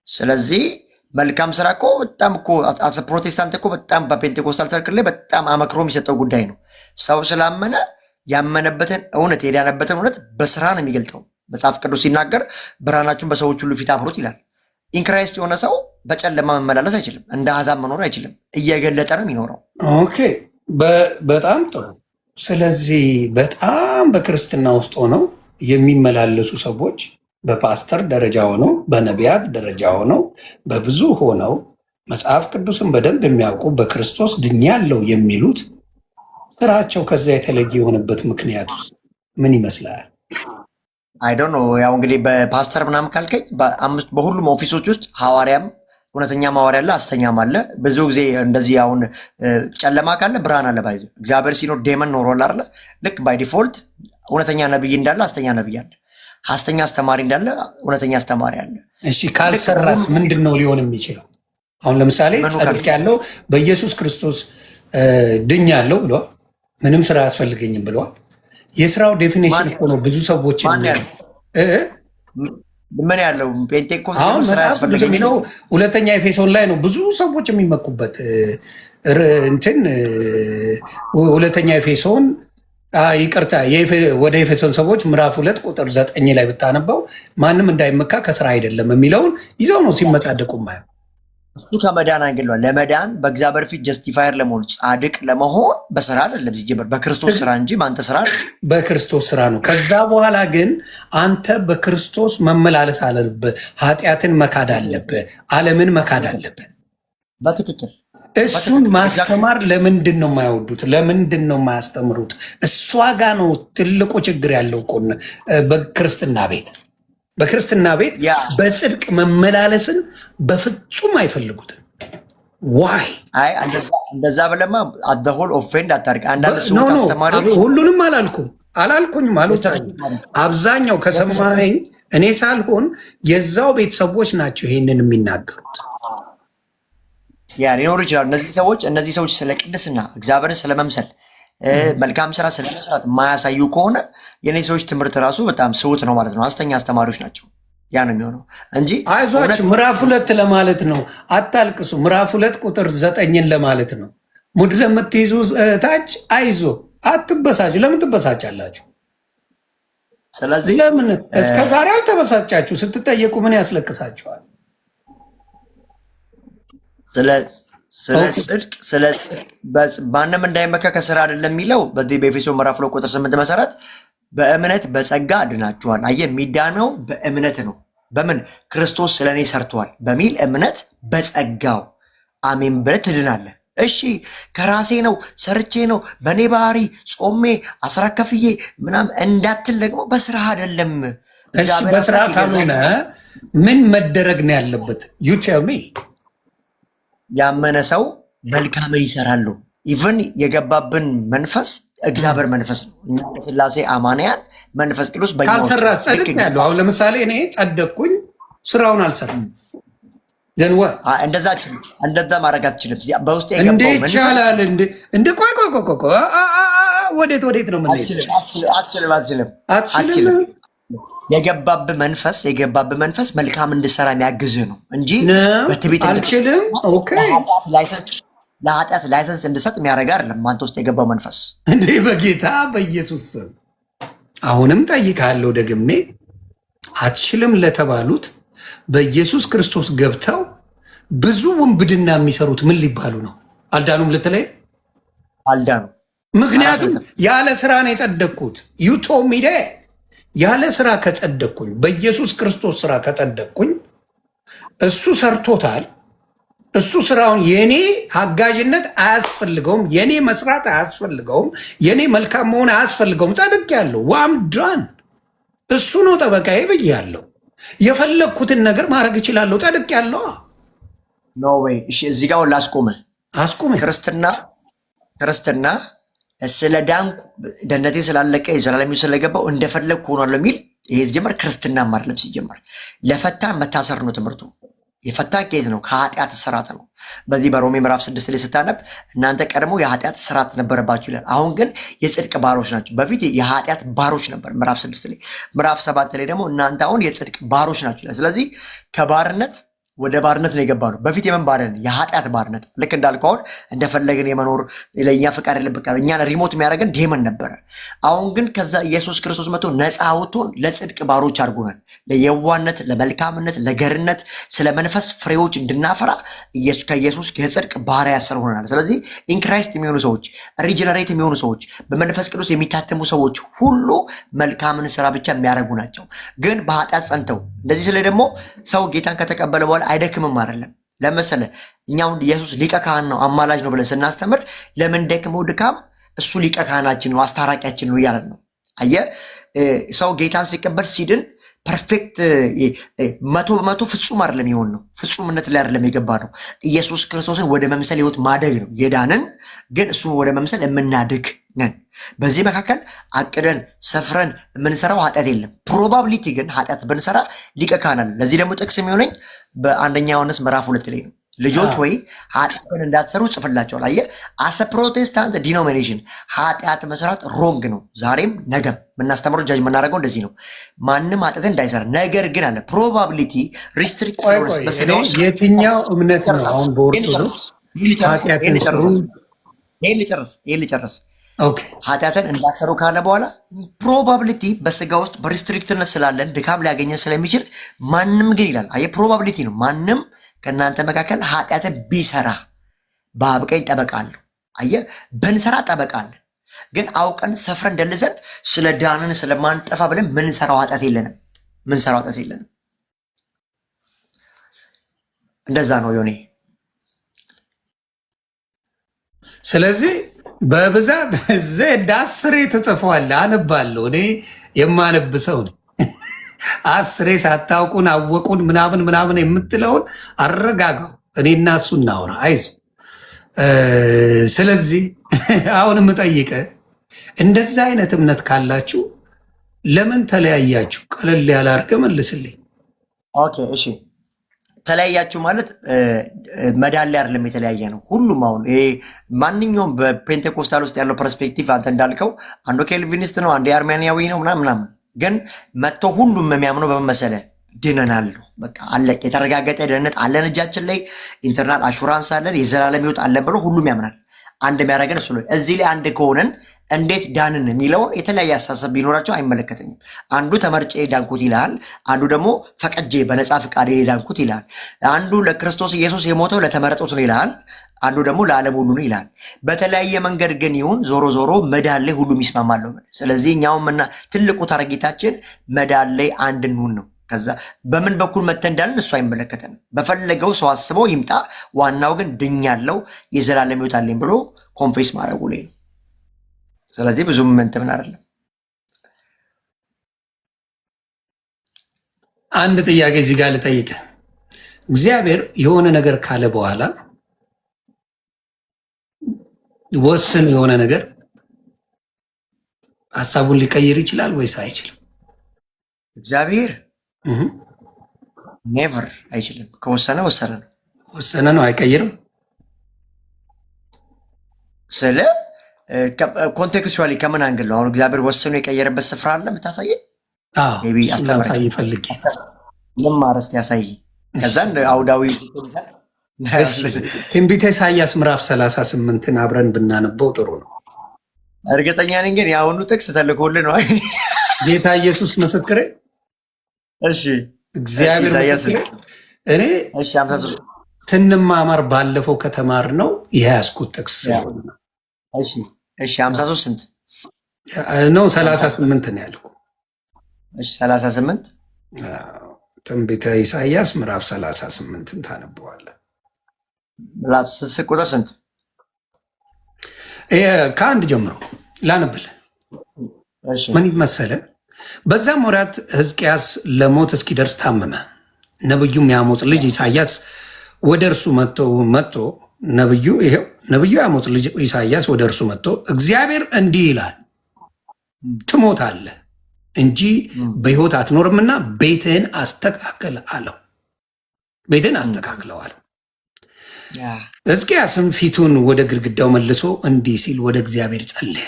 ስለዚህ መልካም ስራ እኮ በጣም እኮ ፕሮቴስታንት እኮ በጣም በፔንቴኮስታል ሰርክል ላይ በጣም አመክሮ የሚሰጠው ጉዳይ ነው። ሰው ስላመነ ያመነበትን እውነት የዳነበትን እውነት በስራ ነው የሚገልጠው። መጽሐፍ ቅዱስ ሲናገር ብርሃናችሁን በሰዎች ሁሉ ፊት አብሩት ይላል። ኢንክራይስት የሆነ ሰው በጨለማ መመላለስ አይችልም፣ እንደ አሕዛብ መኖር አይችልም። እየገለጠ ነው የሚኖረው። ኦኬ በጣም ጥሩ። ስለዚህ በጣም በክርስትና ውስጥ ሆነው የሚመላለሱ ሰዎች በፓስተር ደረጃ ሆነው በነቢያት ደረጃ ሆነው በብዙ ሆነው መጽሐፍ ቅዱስን በደንብ የሚያውቁ በክርስቶስ ድኛለሁ የሚሉት ስራቸው ከዛ የተለየ የሆነበት ምክንያት ውስጥ ምን ይመስላል? አይ ዶንት ኖ። ያው እንግዲህ በፓስተር ምናምን ካልከኝ በሁሉም ኦፊሶች ውስጥ ሐዋርያም እውነተኛ ሐዋርያ አለ፣ ሐሰተኛም አለ። ብዙ ጊዜ እንደዚህ አሁን ጨለማ ካለ ብርሃን አለ። ባይዘ እግዚአብሔር ሲኖር ዴመን ኖሯል አይደለ? ልክ ባይ ዲፎልት እውነተኛ ነብይ እንዳለ ሐሰተኛ ነብይ አለ፣ ሐሰተኛ አስተማሪ እንዳለ እውነተኛ አስተማሪ አለ። እሺ ካልሰራስ ምንድን ነው ሊሆን የሚችለው? አሁን ለምሳሌ ጸድቅ ያለው በኢየሱስ ክርስቶስ ድኛለሁ ብሏል። ምንም ስራ አያስፈልገኝም ብሏል። የስራው ዴፊኒሽን እኮ ነው ብዙ ሰዎች ምን ያለው ፔንቴኮስት አሁን መጽሐፍ ቅዱስ የሚለው ሁለተኛ ኤፌሶን ላይ ነው ብዙ ሰዎች የሚመኩበት እንትን ሁለተኛ ኤፌሶን ይቅርታ ወደ ኤፌሶን ሰዎች ምዕራፍ 2 ቁጥር 9 ላይ ብታነበው ማንም እንዳይመካ ከስራ አይደለም የሚለውን ይዘው ነው ሲመጻደቁ ማየው። እሱ ከመዳን አንግሏል። ለመዳን በእግዚአብሔር ፊት ጀስቲፋየር ለመሆን ጻድቅ ለመሆን በስራ አይደለም ሲጀመር በክርስቶስ ስራ እንጂ በአንተ ስራ በክርስቶስ ስራ ነው። ከዛ በኋላ ግን አንተ በክርስቶስ መመላለስ አለብህ። ኃጢአትን መካድ አለብህ። ዓለምን መካድ አለብህ። በትክክል እሱን ማስተማር ለምንድን ነው የማይወዱት? ለምንድን ነው የማያስተምሩት? እሷ ጋ ነው ትልቁ ችግር ያለው እኮ በክርስትና ቤት በጽድቅ መመላለስን በፍጹም አይፈልጉትም። ዋይ እንደዛ ብለማ አደሆል ኦፌንድ አታርግ። አንዳንድ ሰዎች አስተማሪዎች ሁሉንም አላልኩኝም አብዛኛው ከሰማኸኝ እኔ ሳልሆን የዛው ቤተሰቦች ናቸው ይሄንን የሚናገሩት። ሊኖሩ ይችላሉ እነዚህ ሰዎች ስለ ቅድስና እግዚአብሔርን ስለመምሰል መልካም ስራ ስለመስራት የማያሳዩ ከሆነ የኔ ሰዎች ትምህርት ራሱ በጣም ስውት ነው ማለት ነው። ሐሰተኛ አስተማሪዎች ናቸው። ያ ነው የሚሆነው እንጂ አይዟችሁ ምዕራፍ 2 ለማለት ነው። አታልቅሱ። ምዕራፍ 2 ቁጥር 9 ለማለት ነው። ሙድ ለምትይዙ ታች አይዞ አትበሳጩ። ለምን ትበሳጫላችሁ? ስለዚህ ለምን እስከ ዛሬ አልተበሳጫችሁ? ስትጠየቁ ምን ያስለቅሳችኋል? ስለ ጽድቅ ማንም እንዳይመካ ከስራ አይደለም የሚለው በዚህ በኤፌሶን ምዕራፍ 2 ቁጥር 8 መሰረት በእምነት በጸጋ ድናችኋል። አየህ የሚዳነው በእምነት ነው። በምን ክርስቶስ ስለኔ ሰርቷል በሚል እምነት በጸጋው አሜን ብለህ ትድናለህ። እሺ ከራሴ ነው ሰርቼ ነው በኔ ባህሪ ጾሜ አስራት ከፍዬ ምናምን እንዳትል ደግሞ በስራ አይደለም። እሺ በስራ ካልሆነ ምን መደረግ ነው ያለበት? ዩ ቴል ሚ። ያመነ ሰው መልካምን ይሰራሉ። ኢቭን የገባብን መንፈስ እግዚአብሔር መንፈስ ነው። እኛ ስላሴ አማንያን መንፈስ ቅዱስ ካልሰራ ጸድቅ ያለው። አሁን ለምሳሌ እኔ ጸደቅኩኝ ስራውን አልሰራም ዘንወ እንደዛ ማድረግ አትችልም። በውስጥ የገባው መንፈስ ይቻላል እንደ ቆይ ወዴት ነው የምንሄድ? አትችልም። የገባብህ መንፈስ መልካም እንድሰራ የሚያግዝህ ነው እንጂ በትዕቢት አልችልም ኦኬ ለኃጢአት ላይሰንስ እንድሰጥ የሚያደርግ አይደለም። አንተ ውስጥ የገባው መንፈስ እንዴ በጌታ በኢየሱስ ስም አሁንም ጠይቃለሁ ደግሜ አትችልም ለተባሉት በኢየሱስ ክርስቶስ ገብተው ብዙ ውንብድና የሚሰሩት ምን ሊባሉ ነው? አልዳኑም ልትለኝ? አልዳኑ። ምክንያቱም ያለ ስራ ነው የጸደቅኩት። ዩቶ ሚደ ያለ ስራ ከጸደቅኩኝ በኢየሱስ ክርስቶስ ስራ ከጸደቅኩኝ እሱ ሰርቶታል። እሱ ስራውን የኔ አጋዥነት አያስፈልገውም፣ የኔ መስራት አያስፈልገውም፣ የኔ መልካም መሆን አያስፈልገውም። ጸድቅ ያለው ዋም ዳን እሱ ነው ጠበቃዬ ብያለሁ። የፈለግኩትን ነገር ማድረግ እችላለሁ። ጸድቅ ያለው ኖ ወይ። እሺ እዚህ ጋር ላስቆመ ክርስትና ስለ ዳንኩ ደህንነቴ ስላለቀ የዘላለም ስለገባው እንደፈለግኩ ሆኗል የሚል ይሄ ሲጀመር ክርስትና አይደለም። ሲጀመር ለፈታ መታሰር ነው ትምህርቱ። የፈታ ከየት ነው? ከኃጢአት ስራት ነው። በዚህ በሮሜ ምዕራፍ 6 ላይ ስታነብ እናንተ ቀድሞ የኃጢአት ስራት ነበረባችሁ ይላል። አሁን ግን የጽድቅ ባሮች ናቸው። በፊት የኃጢአት ባሮች ነበር ምዕራፍ 6 ላይ። ምዕራፍ 7 ላይ ደግሞ እናንተ አሁን የጽድቅ ባሮች ናችሁ ይላል። ስለዚህ ከባርነት ወደ ባርነት ነው የገባ ነው። በፊት የምን ባርነት? የኃጢአት ባርነት። ልክ እንዳልከው አሁን እንደፈለግን የመኖር ለእኛ ፍቃድ የለበቃ እኛን ሪሞት የሚያደርገን ዴመን ነበረ። አሁን ግን ከዛ ኢየሱስ ክርስቶስ መጥቶ ነፃ አውጥቶን ለጽድቅ ባሮች አድርጎናል። ለየዋነት፣ ለመልካምነት፣ ለገርነት፣ ስለ መንፈስ ፍሬዎች እንድናፈራ ከኢየሱስ የጽድቅ ባሪያ ሆነናል። ስለዚህ ኢንክራይስት የሚሆኑ ሰዎች፣ ሪጀነሬት የሚሆኑ ሰዎች፣ በመንፈስ ቅዱስ የሚታተሙ ሰዎች ሁሉ መልካምን ስራ ብቻ የሚያደርጉ ናቸው። ግን በኃጢአት ጸንተው እንደዚህ ስለ ደግሞ ሰው ጌታን ከተቀበለ በኋላ አይደክምም አይደለም። ለምሳሌ እኛውን ኢየሱስ ሊቀ ካህን ነው አማላጅ ነው ብለን ስናስተምር ለምን ደክመው ድካም እሱ ሊቀ ካህናችን ነው አስታራቂያችን ነው እያለን ነው። አየህ ሰው ጌታን ሲቀበል ሲድን ፐርፌክት 100% ፍጹም አይደለም ይሆን ነው። ፍጹምነት ላይ አይደለም የገባ ነው። ኢየሱስ ክርስቶስን ወደ መምሰል ህይወት ማደግ ነው የዳንን። ግን እሱ ወደ መምሰል የምናድግ ነን። በዚህ መካከል አቅደን ሰፍረን የምንሰራው ኃጢአት የለም። ፕሮባቢሊቲ ግን ኃጢአት ብንሰራ ሊቀ ካህን አለ። ለዚህ ደግሞ ጥቅስ የሚሆነኝ በአንደኛ ዮሐንስ ምዕራፍ 2 ላይ ነው። ልጆች ወይ ኃጢአትን እንዳትሰሩ ጽፍላቸዋል። አየህ አሰ ፕሮቴስታንት ዲኖሚኔሽን ኃጢአት መስራት ሮንግ ነው። ዛሬም ነገም የምናስተምረው ጃጅ የምናደርገው እንደዚህ ነው። ማንም ኃጢአትን እንዳይሰራ ነገር ግን አለ ፕሮባቢሊቲ ሪስትሪክት የትኛው እምነት ነው አሁን በኦርቶዶክስ ኃጢአትን ሰሩ? ይሄን ልጨርስ። ኃጢአትን እንዳሰሩ ካለ በኋላ ፕሮባቢሊቲ በስጋ ውስጥ በሪስትሪክትነት ስላለን ድካም ሊያገኘን ስለሚችል ማንም ግን ይላል። አየህ ፕሮባቢሊቲ ነው። ማንም ከእናንተ መካከል ኃጢአትን ቢሰራ በአብ ቀኝ ጠበቃ አለው። አየህ ብንሰራ ጠበቃ አለ። ግን አውቀን ሰፍረን ደልዘን ስለ ዳንን ስለማንጠፋ ብለን ምንሰራው ኃጢአት የለንም። እንደዛ ነው ዮኒ። ስለዚህ በብዛት ዘንድ 10 ተጽፏል። አነባለሁ። እኔ የማነብ ሰው ነኝ። 10 ሳታውቁን አወቁን ምናምን የምትለውን አረጋጋው። እኔና እሱ እናውራ። አይዞ። ስለዚህ አሁን የምጠይቀ እንደዛ አይነት እምነት ካላችሁ ለምን ተለያያችሁ? ቀለል ያለ አድርገህ መልስልኝ። ኦኬ እሺ። ተለያያችሁ ማለት መዳን ላይ አይደለም የተለያየ ነው። ሁሉም አሁን ይሄ ማንኛውም በፔንቴኮስታል ውስጥ ያለው ፐርስፔክቲቭ አንተ እንዳልከው አንዱ ኬልቪኒስት ነው፣ አንዱ አርሜኒያዊ ነው ምናምን ግን መጥቶ ሁሉም የሚያምነው በመሰለ ድነናል። በቃ አለቅ የተረጋገጠ ደህንነት አለን እጃችን ላይ ኢንተርናል አሹራንስ አለን፣ የዘላለም ሕይወት አለን ብሎ ሁሉም ያምናል። አንድ የሚያደርገን እሱ ነው። እዚህ ላይ አንድ ከሆነን እንዴት ዳንን የሚለውን የተለያየ አስተሳሰብ ቢኖራቸው አይመለከተኝም። አንዱ ተመርጬ ዳንኩት ይላል፣ አንዱ ደግሞ ፈቀጄ በነፃ ፍቃዴ ዳንኩት ይላል። አንዱ ለክርስቶስ ኢየሱስ የሞተው ለተመረጡት ነው ይላል፣ አንዱ ደግሞ ለዓለም ሁሉ ነው ይላል። በተለያየ መንገድ ግን ይሁን ዞሮ ዞሮ መዳን ላይ ሁሉም ይስማማል። ስለዚህ እኛውም ትልቁ ታርጌታችን መዳን ላይ አንድ እንሁን ነው። ከዛ በምን በኩል መተን እንዳልን እሱ አይመለከተንም። በፈለገው ሰው አስበው ይምጣ። ዋናው ግን ድኛለው የዘላለም ሕይወት አለኝ ብሎ ኮንፌስ ማድረጉ ላይ ነው። ስለዚህ ብዙም እንትን አይደለም። አንድ ጥያቄ እዚህ ጋር ልጠይቅህ። እግዚአብሔር የሆነ ነገር ካለ በኋላ ወስን የሆነ ነገር ሀሳቡን ሊቀይር ይችላል ወይስ አይችልም? እግዚአብሔር ኔቨር አይችልም። ከወሰነ ወሰነ ነው፣ አይቀይርም። ስለ ኮንቴክስቹዋሊ ከምን አንግል ነው አሁን እግዚአብሔር ወስኖ የቀየረበት ስፍራ አለ የምታሳየኝ? አስተምረኝ ይፈልግ ለማረስት ያሳይ። ከዛ አውዳዊ ትንቢተ ኢሳይያስ ምዕራፍ 38ን አብረን ብናነበው ጥሩ ነው። እርግጠኛ ነኝ ግን የአሁኑ ጥቅስ ተልኮልን ነው። ጌታ ኢየሱስ ምስክሬ። እሺ እግዚአብሔር ምስክሬ። እኔ ስንማማር ባለፈው ከተማር ነው የያዝኩት ጥቅስ ስለሆነ ነው። እሺ 53 ስንት ነው? 38 ነው ያልኩ። እሺ 38 ትንቢተ ኢሳይያስ ምዕራፍ 38ን ታነበዋለህ። ምዕራፍ ቁጥር ስንት? ከአንድ ጀምሮ ላነብልህ። ምን መሰለህ? በዛም ወራት ሕዝቅያስ ለሞት እስኪደርስ ታመመ። ነብዩም የአሞጽ ልጅ ኢሳይያስ ወደ እርሱ መጥቶ ነብዩ የአሞጽ ልጅ ኢሳይያስ ወደ እርሱ መጥቶ እግዚአብሔር እንዲህ ይላል፣ ትሞታለህ እንጂ በሕይወት አትኖርምና ቤትህን አስተካክል አለው። ቤትህን አስተካክለው አለው። ሕዝቅያስም ፊቱን ወደ ግድግዳው መልሶ እንዲህ ሲል ወደ እግዚአብሔር ጸለየ።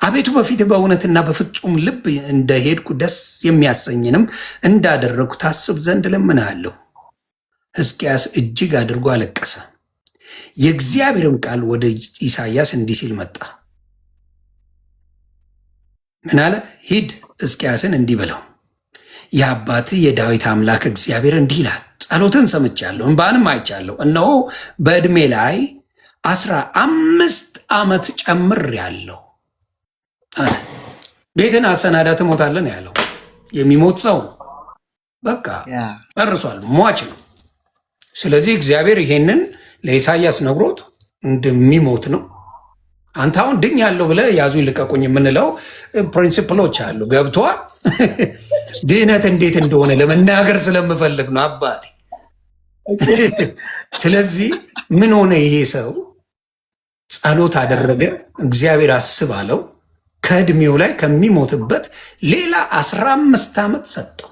አቤቱ በፊት በእውነትና በፍጹም ልብ እንደሄድኩ ደስ የሚያሰኝንም እንዳደረግኩ ታስብ ዘንድ እለምንሃለሁ። ሕዝቅያስ እጅግ አድርጎ አለቀሰ። የእግዚአብሔርም ቃል ወደ ኢሳይያስ እንዲህ ሲል መጣ። ምን አለ? ሂድ ሕዝቅያስን እንዲህ በለው፣ የአባትህ የዳዊት አምላክ እግዚአብሔር እንዲህ ይላል፣ ጸሎትን ሰምቻለሁ፣ እንባንም አይቻለሁ። እነሆ በዕድሜ ላይ 15 ዓመት ጨምሬአለሁ። ቤትን አሰናዳ ትሞታለህ ነው ያለው። የሚሞት ሰው በቃ ጨርሷል፣ ሟች ነው። ስለዚህ እግዚአብሔር ይሄንን ለኢሳይያስ ነግሮት እንደሚሞት ነው። አንተ አሁን ድኝ ያለው ብለህ ያዙኝ ልቀቁኝ የምንለው ፕሪንሲፕሎች አሉ። ገብቶሃል? ድህነት እንዴት እንደሆነ ለመናገር ስለምፈልግ ነው አባቴ። ስለዚህ ምን ሆነ? ይሄ ሰው ጸሎት አደረገ፣ እግዚአብሔር አስብ አለው። ከእድሜው ላይ ከሚሞትበት ሌላ 15 ዓመት ሰጠው።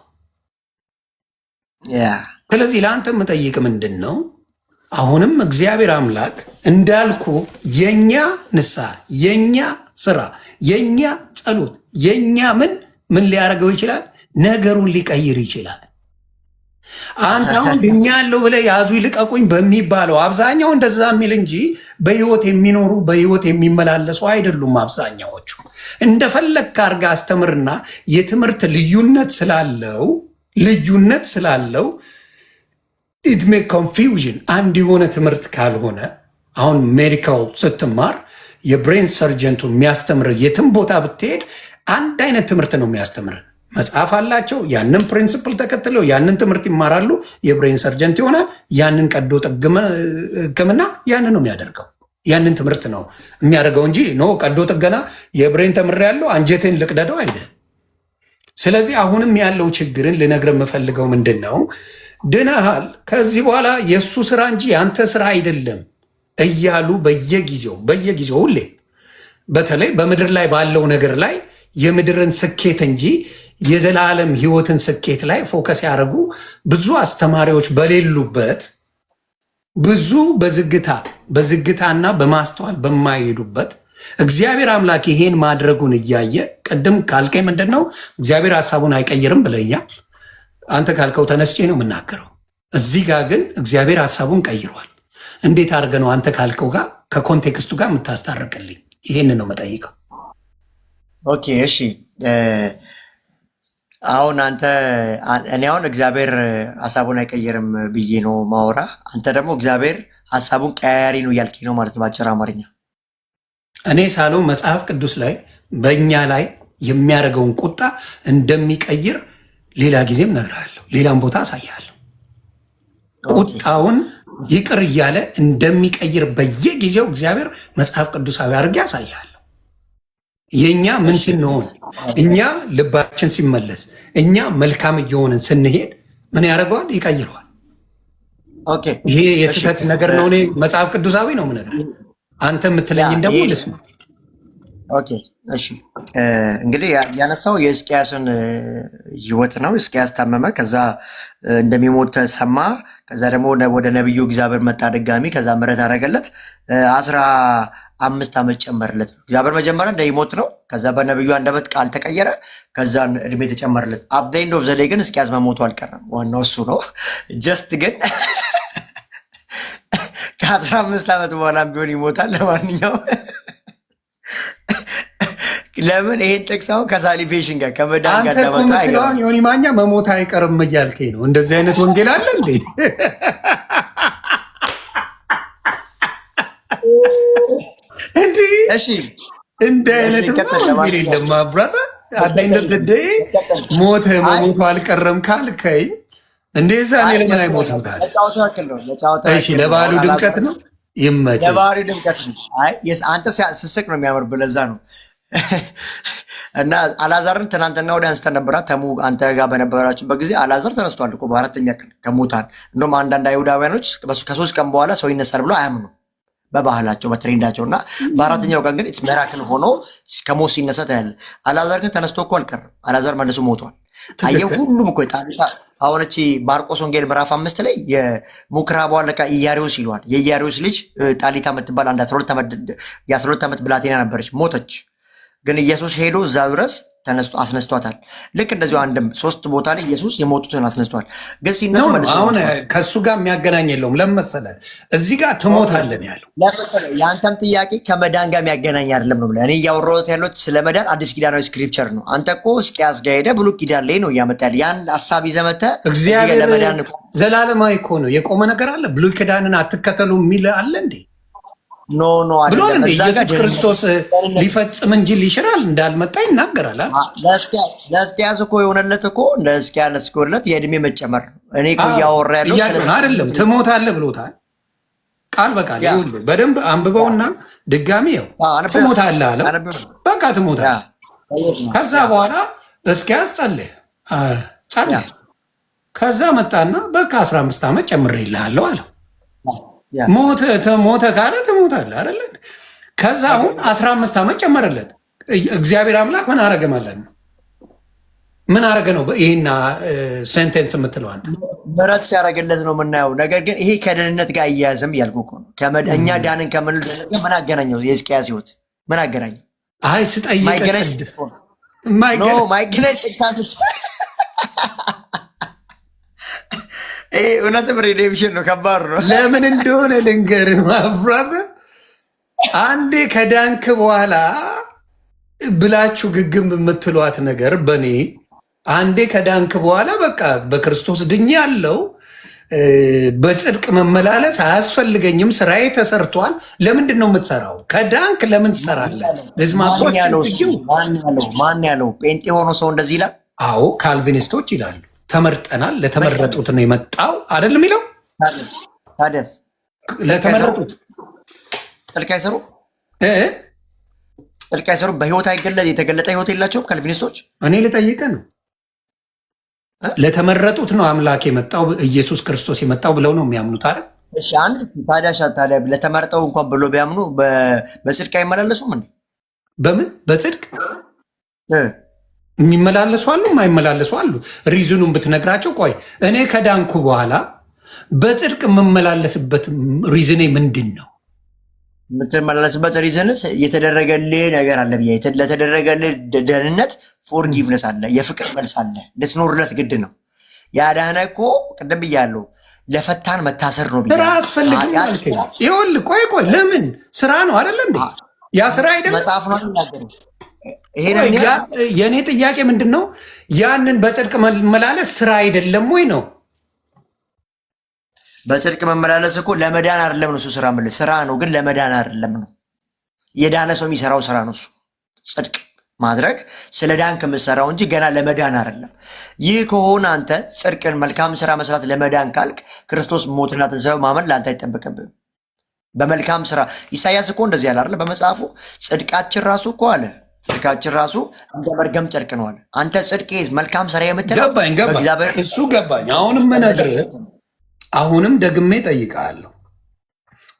ስለዚህ ለአንተ የምጠይቅ ምንድን ነው? አሁንም እግዚአብሔር አምላክ እንዳልኩ የኛ ንስሐ፣ የኛ ስራ፣ የኛ ጸሎት፣ የኛ ምን ሊያደርገው ይችላል? ነገሩን ሊቀይር ይችላል። አንተ አሁን ድኛለሁ ብለህ ያዙ ይልቀቁኝ በሚባለው አብዛኛው እንደዛ የሚል እንጂ በህይወት የሚኖሩ በህይወት የሚመላለሱ አይደሉም። አብዛኛዎቹ እንደፈለግህ አድርገህ አስተምርና የትምህርት ልዩነት ስላለው ኢትሜ ኮንፊውዥን አንድ የሆነ ትምህርት ካልሆነ አሁን ሜዲካል ስትማር የብሬን ሰርጀንቱ የሚያስተምር የትም ቦታ ብትሄድ አንድ አይነት ትምህርት ነው የሚያስተምር። መጽሐፍ አላቸው። ያንን ፕሪንስፕል ተከትለው ያንን ትምህርት ይማራሉ። የብሬን ሰርጀንት ይሆናል። ያንን ቀዶ ሕክምና ያንን ነው የሚያደርገው። ያንን ትምህርት ነው የሚያደርገው እንጂ ኖ ቀዶ ጥገና የብሬን ተምሬያለሁ አንጀቴን ልቅደደው አይደል። ስለዚህ አሁንም ያለው ችግርን ልነግርህ የምፈልገው ምንድን ነው? ድነሃል፣ ከዚህ በኋላ የእሱ ስራ እንጂ የአንተ ስራ አይደለም እያሉ በየጊዜው ሁሌ በተለይ በምድር ላይ ባለው ነገር ላይ የምድርን ስኬት እንጂ የዘላለም ህይወትን ስኬት ላይ ፎከስ ያደርጉ ብዙ አስተማሪዎች በሌሉበት ብዙ በዝግታና በማስተዋል በማይሄዱበት እግዚአብሔር አምላክ ይሄን ማድረጉን እያየ ቅድም ካልከኝ ምንድን ነው እግዚአብሔር ሀሳቡን አይቀይርም ብለኛል። አንተ ካልከው ተነስቼ ነው የምናገረው። እዚህ ጋር ግን እግዚአብሔር ሀሳቡን ቀይሯል። እንዴት አድርገህ ነው አንተ ካልከው ጋር ከኮንቴክስቱ ጋር የምታስታርቅልኝ? ይሄንን ነው የምጠይቀው። ኦኬ እሺ። አሁን እኔ አሁን እግዚአብሔር ሀሳቡን አይቀይርም ብዬ ነው ማውራ። አንተ ደግሞ እግዚአብሔር ሀሳቡን ቀያሪ ነው እያልከኝ ነው ማለት ነው በአጭር አማርኛ። እኔ ሳለው መጽሐፍ ቅዱስ ላይ በእኛ ላይ የሚያደርገውን ቁጣ እንደሚቀይር ሌላ ጊዜም እነግርሃለሁ፣ ሌላም ቦታ አሳያለሁ። ቁጣውን ይቅር እያለ እንደሚቀይር በየጊዜው እግዚአብሔር መጽሐፍ ቅዱሳዊ አድርጌ ያሳያለሁ። የእኛ ምን ስንሆን፣ እኛ ልባችን ሲመለስ፣ እኛ መልካም እየሆንን ስንሄድ ምን ያደርገዋል? ይቀይረዋል። ይሄ የስህተት ነገር ነው። እኔ መጽሐፍ ቅዱሳዊ ነው የምነግርህ። አንተ የምትለኝን ደግሞ ልስማ። ኦኬ እሺ። እንግዲህ ያነሳው የሕዝቅያስን ህይወት ነው። ሕዝቅያስ ታመመ፣ ከዛ እንደሚሞት ሰማ። ከዛ ደግሞ ወደ ነቢዩ እግዚአብሔር መጣ ድጋሚ። ከዛ ምሕረት አደረገለት፣ 15 ዓመት ጨመርለት። እግዚአብሔር መጀመሪያ እንደሚሞት ነው። ከዛ በነቢዩ አንደበት ቃል ተቀየረ። ከዛ እድሜ ተጨመርለት። አብዴንድ ኦፍ ዘዴ ግን ሕዝቅያስ መሞቱ አልቀረም። ዋናው እሱ ነው። ጀስት ግን ከ15 ዓመት በኋላም ቢሆን ይሞታል። ለማንኛውም ለምን ይሄን ጥቅሳው ከሳሊቬሽን ጋር ከመዳን ጋር ተመጣጣኝ አይደለም? ዮኒ ማኛ መሞት አይቀርም እያልከኝ ነው? እንደዚህ አይነት ወንጌል አለ እንዴ? እንዴ እሺ፣ እንደ አይነት ወንጌል የለም ብራታ። አዳይንደ ሞት መሞቱ አልቀረም ካልከኝ እንደዛ እኔ ለምን አይሞትም ታዲያ? ለጫወታ ያክል ነው። ለጫወታ እሺ፣ ለበዓሉ ድምቀት ነው። ይመችሽ። ለበዓሉ ድምቀት ነው። አይ አንተ ስስቅ ነው የሚያምር ብለዛ ነው። እና አላዛርን ትናንትና ወደ አንስተን ነበራ። ተሙ አንተ ጋር በነበራችሁበት ጊዜ አላዛር ተነስቷል እኮ በአራተኛ ቀን ከሙታን። እንደውም አንዳንድ አይሁዳውያኖች ከ3 ቀን በኋላ ሰው ይነሳል ብሎ አያምኑ በባህላቸው በትሬንዳቸው። እና በአራተኛው ቀን ግን ሚራክል ሆኖ ከሞት ሲነሳ ታያለ። አላዛር ግን ተነስቶ እኮ አልቀርም። አላዛር መልሶ ሞቷል። አየህ፣ ሁሉም እኮ ጣሊታ አሁን እቺ ማርቆስ ወንጌል ምዕራፍ 5 ላይ የምኩራቡ አለቃ ኢያሪዎስ ይለዋል። የኢያሪዎስ ልጅ ጣሊታ የምትባል አንድ የ12 ዓመት ብላቴና ነበረች፣ ሞተች። ግን ኢየሱስ ሄዶ እዛ ድረስ አስነስቷታል። ልክ እንደዚሁ አንድም 3 ቦታ ላይ ኢየሱስ የሞቱትን አስነስቷል። ግን ሲነሱ አሁን ከእሱ ጋር የሚያገናኝ የለውም። ለምን መሰለህ እዚህ ጋር ትሞታለህ ያለው የአንተም ጥያቄ ከመዳን ጋር የሚያገናኝ አይደለም ነው ብለህ እኔ እያወራሁት ያለሁት ስለ መዳን አዲስ ኪዳናዊ ስክሪፕቸር ነው። አንተ እኮ ሕዝቅያስ ጋር ሄደህ ብሉይ ኪዳን ላይ ነው እያመጣ ያለ ያን ሀሳብ ይዘህ መተህ እግዚአብሔር ዘላለማዊ እኮ ነው የቆመ ነገር አለ። ብሉይ ኪዳንን አትከተሉ የሚል አለ እንዴ? ኖ ብሎ እንደ ኢየሱስ ክርስቶስ ሊፈጽም እንጂ ሊሽራል እንዳልመጣ ይናገራል። ለሕዝቅያስ እኮ የሆነለት እኮ እንደ ሕዝቅያስ የሆነለት የእድሜ መጨመር ነው። እኔ እኮ እያወራ ያለው አይደለም ትሞታለህ ብሎታል ቃል በቃል። ይኸውልህ በደንብ አንብበውና ድጋሚ ያው ትሞታለህ አለው። በቃ ትሞታለህ። ከዛ በኋላ ሕዝቅያስ ጸለየ። ከዛ መጣና በቃ 15 ዓመት ጨምሬልሃለሁ አለው። ሞተ ካለ ትሞታለህ አይደለ? ከዛ አሁን 15 ዓመት ጨመረለት። እግዚአብሔር አምላክ ምን አረገ ማለት ነው? ምን አረገ ነው ይሄና ሴንቴንስ የምትለው አንተ? ምሕረት ሲያደርግለት ነው የምናየው። ነገር ግን ይሄ ከደህንነት ጋር እያያዝም እያልኩ እኮ ነው። እኛ ዳንን ከምንል ደህንነት ምን አገናኘው? የሕዝቅያስ ሕይወት ምን አገናኘው? አይ ስጠይቅ ማይገናኝ ጥቅሳቶች እውነትም ሪዴምሽን ነው። ከባድ ነው። ለምን እንደሆነ ልንገርህ ማፍራት አንዴ ከዳንክ በኋላ ብላችሁ ግግም የምትሏት ነገር በእኔ አንዴ ከዳንክ በኋላ በቃ በክርስቶስ ድኛ ያለው በጽድቅ መመላለስ አያስፈልገኝም፣ ስራዬ ተሰርቷል። ለምንድን ነው የምትሰራው? ከዳንክ ለምን ትሰራለህ? ማን ያለው? ጴንጤ የሆነ ሰው እንደዚህ ይላል? አዎ ካልቪኒስቶች ይላሉ። ተመርጠናል፣ ለተመረጡት ነው የመጣው አይደል የሚለው። ታዲያስ ለተመረጡት ጥልቅ አይሰሩ በህይወት የተገለጠ ህይወት የላቸውም ካልቪኒስቶች። እኔ ልጠይቅህ ነው። ለተመረጡት ነው አምላክ የመጣው ኢየሱስ ክርስቶስ የመጣው ብለው ነው የሚያምኑት አይደል? እሺ አንድ ታዲያ ለተመረጠው እንኳን ብሎ ቢያምኑ በጽድቅ አይመላለሱም እንዴ? በምን በጽድቅ የሚመላለሱ አሉ፣ የማይመላለሱ አሉ። ሪዝኑን ብትነግራቸው። ቆይ እኔ ከዳንኩ በኋላ በጽድቅ የምመላለስበት ሪዝኔ ምንድን ነው? የምትመላለስበት ሪዝንስ የተደረገልህ ነገር አለ ብዬ ለተደረገልህ ደህንነት ፎርጊቭነስ አለ፣ የፍቅር መልስ አለ። ልትኖርለት ግድ ነው። ያዳነ እኮ ቅድም ብያለሁ ለፈታን መታሰር ነው ብዬ ስራ አስፈልግም። ይኸውልህ ቆይ ለምን ስራ ነው አይደለ እንዴ? ያ ስራ አይደለም መጽሐፍ ነው የሚናገረው። የእኔ ጥያቄ ምንድን ነው? ያንን በጽድቅ መመላለስ ስራ አይደለም ወይ ነው? በጽድቅ መመላለስ እኮ ለመዳን አይደለም ነው። እሱ ስራ ነው፣ ግን ለመዳን አይደለም ነው። የዳነ ሰው የሚሰራው ስራ ነው እሱ። ጽድቅ ማድረግ ስለ ዳን ከምሰራው እንጂ ገና ለመዳን አይደለም። ይህ ከሆነ አንተ ጽድቅን መልካም ስራ መስራት ለመዳን ካልክ ክርስቶስ ሞትና ትንሣኤው ማመን ለአንተ አይጠበቅብህም። በመልካም ስራ ኢሳያስ እኮ እንደዚህ ያለ አይደል? በመጽሐፉ ጽድቃችን ራሱ እኮ አለ ጽድቃችን ራሱ እንደ መርገም ጨርቅ ነው አለ። አንተ ጽድቅ መልካም ስራ የምትለው ገባኝ። እሱ ገባኝ። አሁንም ደግሜ ጠይቃለሁ።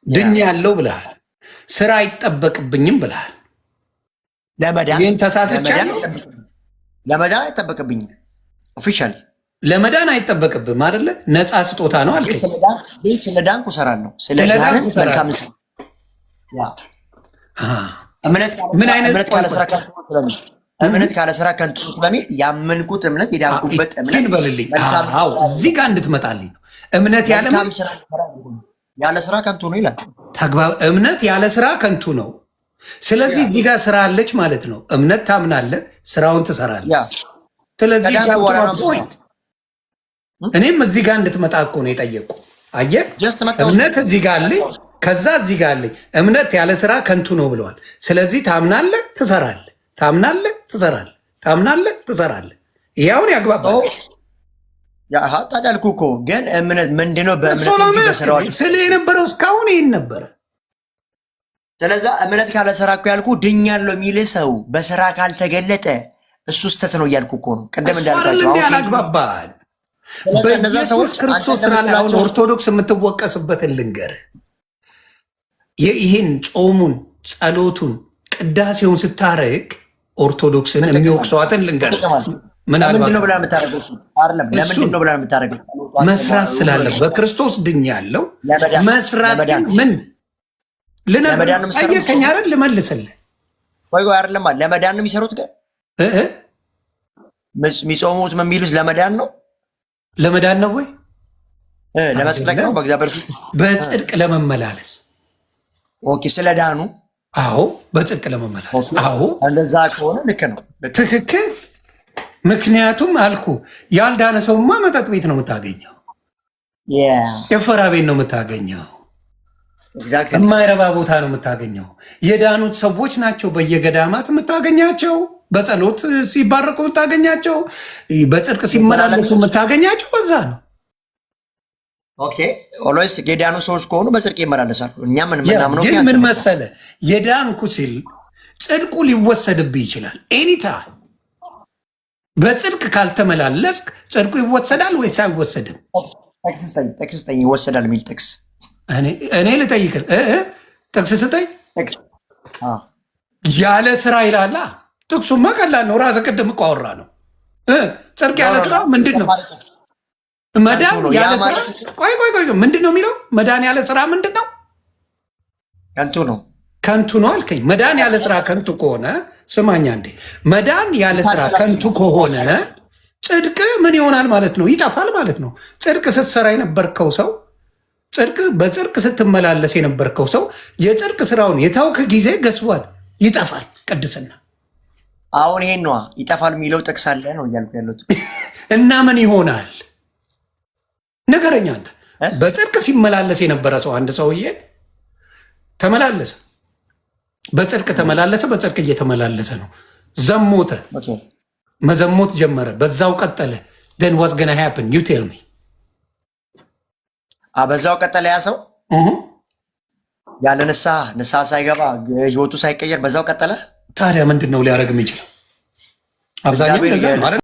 ድኝ ያለው ብለሃል፣ ስራ አይጠበቅብኝም ብለሃል። ይህን ተሳስቻለሁ? ለመዳን አይጠበቅብኝም። ኦፊሻሊ ለመዳን አይጠበቅብም አይደለ? ነፃ ስጦታ ነው አልከኝ። ስለ ዳንኩ እሰራለሁ። ስለ ዳን መልካም ስራ እምነት ካለ ስራ ከንቱ ስለሚል ያመንኩት እምነት የዳንኩበት እምነት በልልኝ። እዚህ ጋር እንድትመጣልኝ ነው። እምነት ያለ ስራ ከንቱ ነው ይላል። እምነት ያለ ስራ ከንቱ ነው። ስለዚህ እዚህ ጋር ስራ አለች ማለት ነው። እምነት ታምናለህ፣ ስራውን ትሰራለህ። ስለዚህ እኔም እዚህ ጋር እንድትመጣ እኮ ነው የጠየቁ። አየህ፣ እምነት እዚህ ጋር አለኝ፣ ከዛ እዚህ ጋር አለኝ። እምነት ያለ ስራ ከንቱ ነው ብለዋል። ስለዚህ ታምናለህ፣ ትሰራለህ፣ ታምናለህ፣ ትሰራለህ፣ ታምናለህ፣ ትሰራለህ። ይሄ አሁን ያግባባል። ታዲያ አልኩህ እኮ ግን እምነት ምንድነው? በእምነት ስለ የነበረው እስካሁን ይህን ነበረ። ስለዛ እምነት ካለ ስራ እኮ ያልኩህ ድኛለሁ የሚልህ ሰው በስራ ካልተገለጠ እሱ ስተት ነው እያልኩ እኮ ነው። ቅድም እንዳልኳቸው ያላግባባል። በኢየሱስ ክርስቶስ ስራ ላይ አሁን ኦርቶዶክስ የምትወቀስበትን ልንገርህ። ይህን ጾሙን፣ ጸሎቱን፣ ቅዳሴውን ስታረግ ኦርቶዶክስን የሚወቅሰዋትን ልንገርህ። ለምንድን ነው ብላ የምታደርገው? መስራት ስላለ በክርስቶስ ድኛለሁ። መስራት ምን ልነግርህ? ጠየቀኝ አይደል? ልመልስልህ። ቆይ አይደለም ለመዳን ነው የሚሰሩት ግን የሚጾሙት የሚሉት ለመዳን ነው። ለመዳን ነው ወይ ለመጽደቅ ነው? በእግዚአብሔር ፊት በጽድቅ ለመመላለስ። ኦኬ፣ ስለ ዳኑ። አዎ፣ በጽድቅ ለመመላለስ። አዎ፣ እንደዛ ከሆነ ልክ ነው፣ ትክክል። ምክንያቱም አልኩ ያልዳነ ሰውማ መጠጥ ቤት ነው የምታገኘው፣ ጭፈራ ቤት ነው የምታገኘው፣ የማይረባ ቦታ ነው የምታገኘው። የዳኑት ሰዎች ናቸው በየገዳማት የምታገኛቸው፣ በጸሎት ሲባረቁ የምታገኛቸው፣ በጽድቅ ሲመላለሱ የምታገኛቸው በዛ ነው። ኦኬ ኦልዌይስ የዳኑ ሰዎች ከሆኑ በጽድቅ ይመላለሳሉ። እኛ ምናምነው ግን ምን መሰለ የዳንኩ ሲል ጽድቁ ሊወሰድብህ ይችላል። ኤኒታይም በጽድቅ ካልተመላለስክ ጽድቁ ይወሰዳል ወይስ አይወሰድም? ጥቅስ ስጠኝ፣ ይወሰዳል የሚል ጥቅስ እኔ ልጠይቅህ። ጥቅስ ስጠኝ። ያለ ስራ ይላላ። ጥቅሱማ ቀላል ነው፣ ራስህ ቅድም እኮ አወራ ነው። ጽድቅ ያለ ስራ ምንድን ነው? መዳን ያለ ስራ ቆይ ምንድን ነው የሚለው? መዳን ያለ ስራ ምንድን ነው? ከንቱ ነው። ከንቱ ነው አልከኝ። መዳን ያለ ስራ ከንቱ ከሆነ ስማኛ እንዴ፣ መዳን ያለ ስራ ከንቱ ከሆነ ጽድቅ ምን ይሆናል ማለት ነው? ይጠፋል ማለት ነው። ጽድቅ ስትሰራ የነበርከው ሰው፣ በጽድቅ ስትመላለስ የነበርከው ሰው የጽድቅ ስራውን የታውክ ጊዜ ገስቧል፣ ይጠፋል። ቅድስና አሁን ይሄን ነዋ ይጠፋል የሚለው ጥቅስ አለ ነው እያልኩ ያሉት። እና ምን ይሆናል ነገረኛ አንተ። በጽድቅ ሲመላለስ የነበረ ሰው አንድ ሰውዬ ተመላለሰ፣ በጽድቅ ተመላለሰ፣ በጽድቅ እየተመላለሰ ነው። ዘሞተ፣ መዘሞት ጀመረ፣ በዛው ቀጠለ። then what's gonna happen you tell me? በዛው ቀጠለ። ያ ሰው ያለ ንስሐ ሳይገባ ህይወቱ ሳይቀየር በዛው ቀጠለ። ታዲያ ምንድን ነው ሊያደርግ የሚችለው? አብዛኛው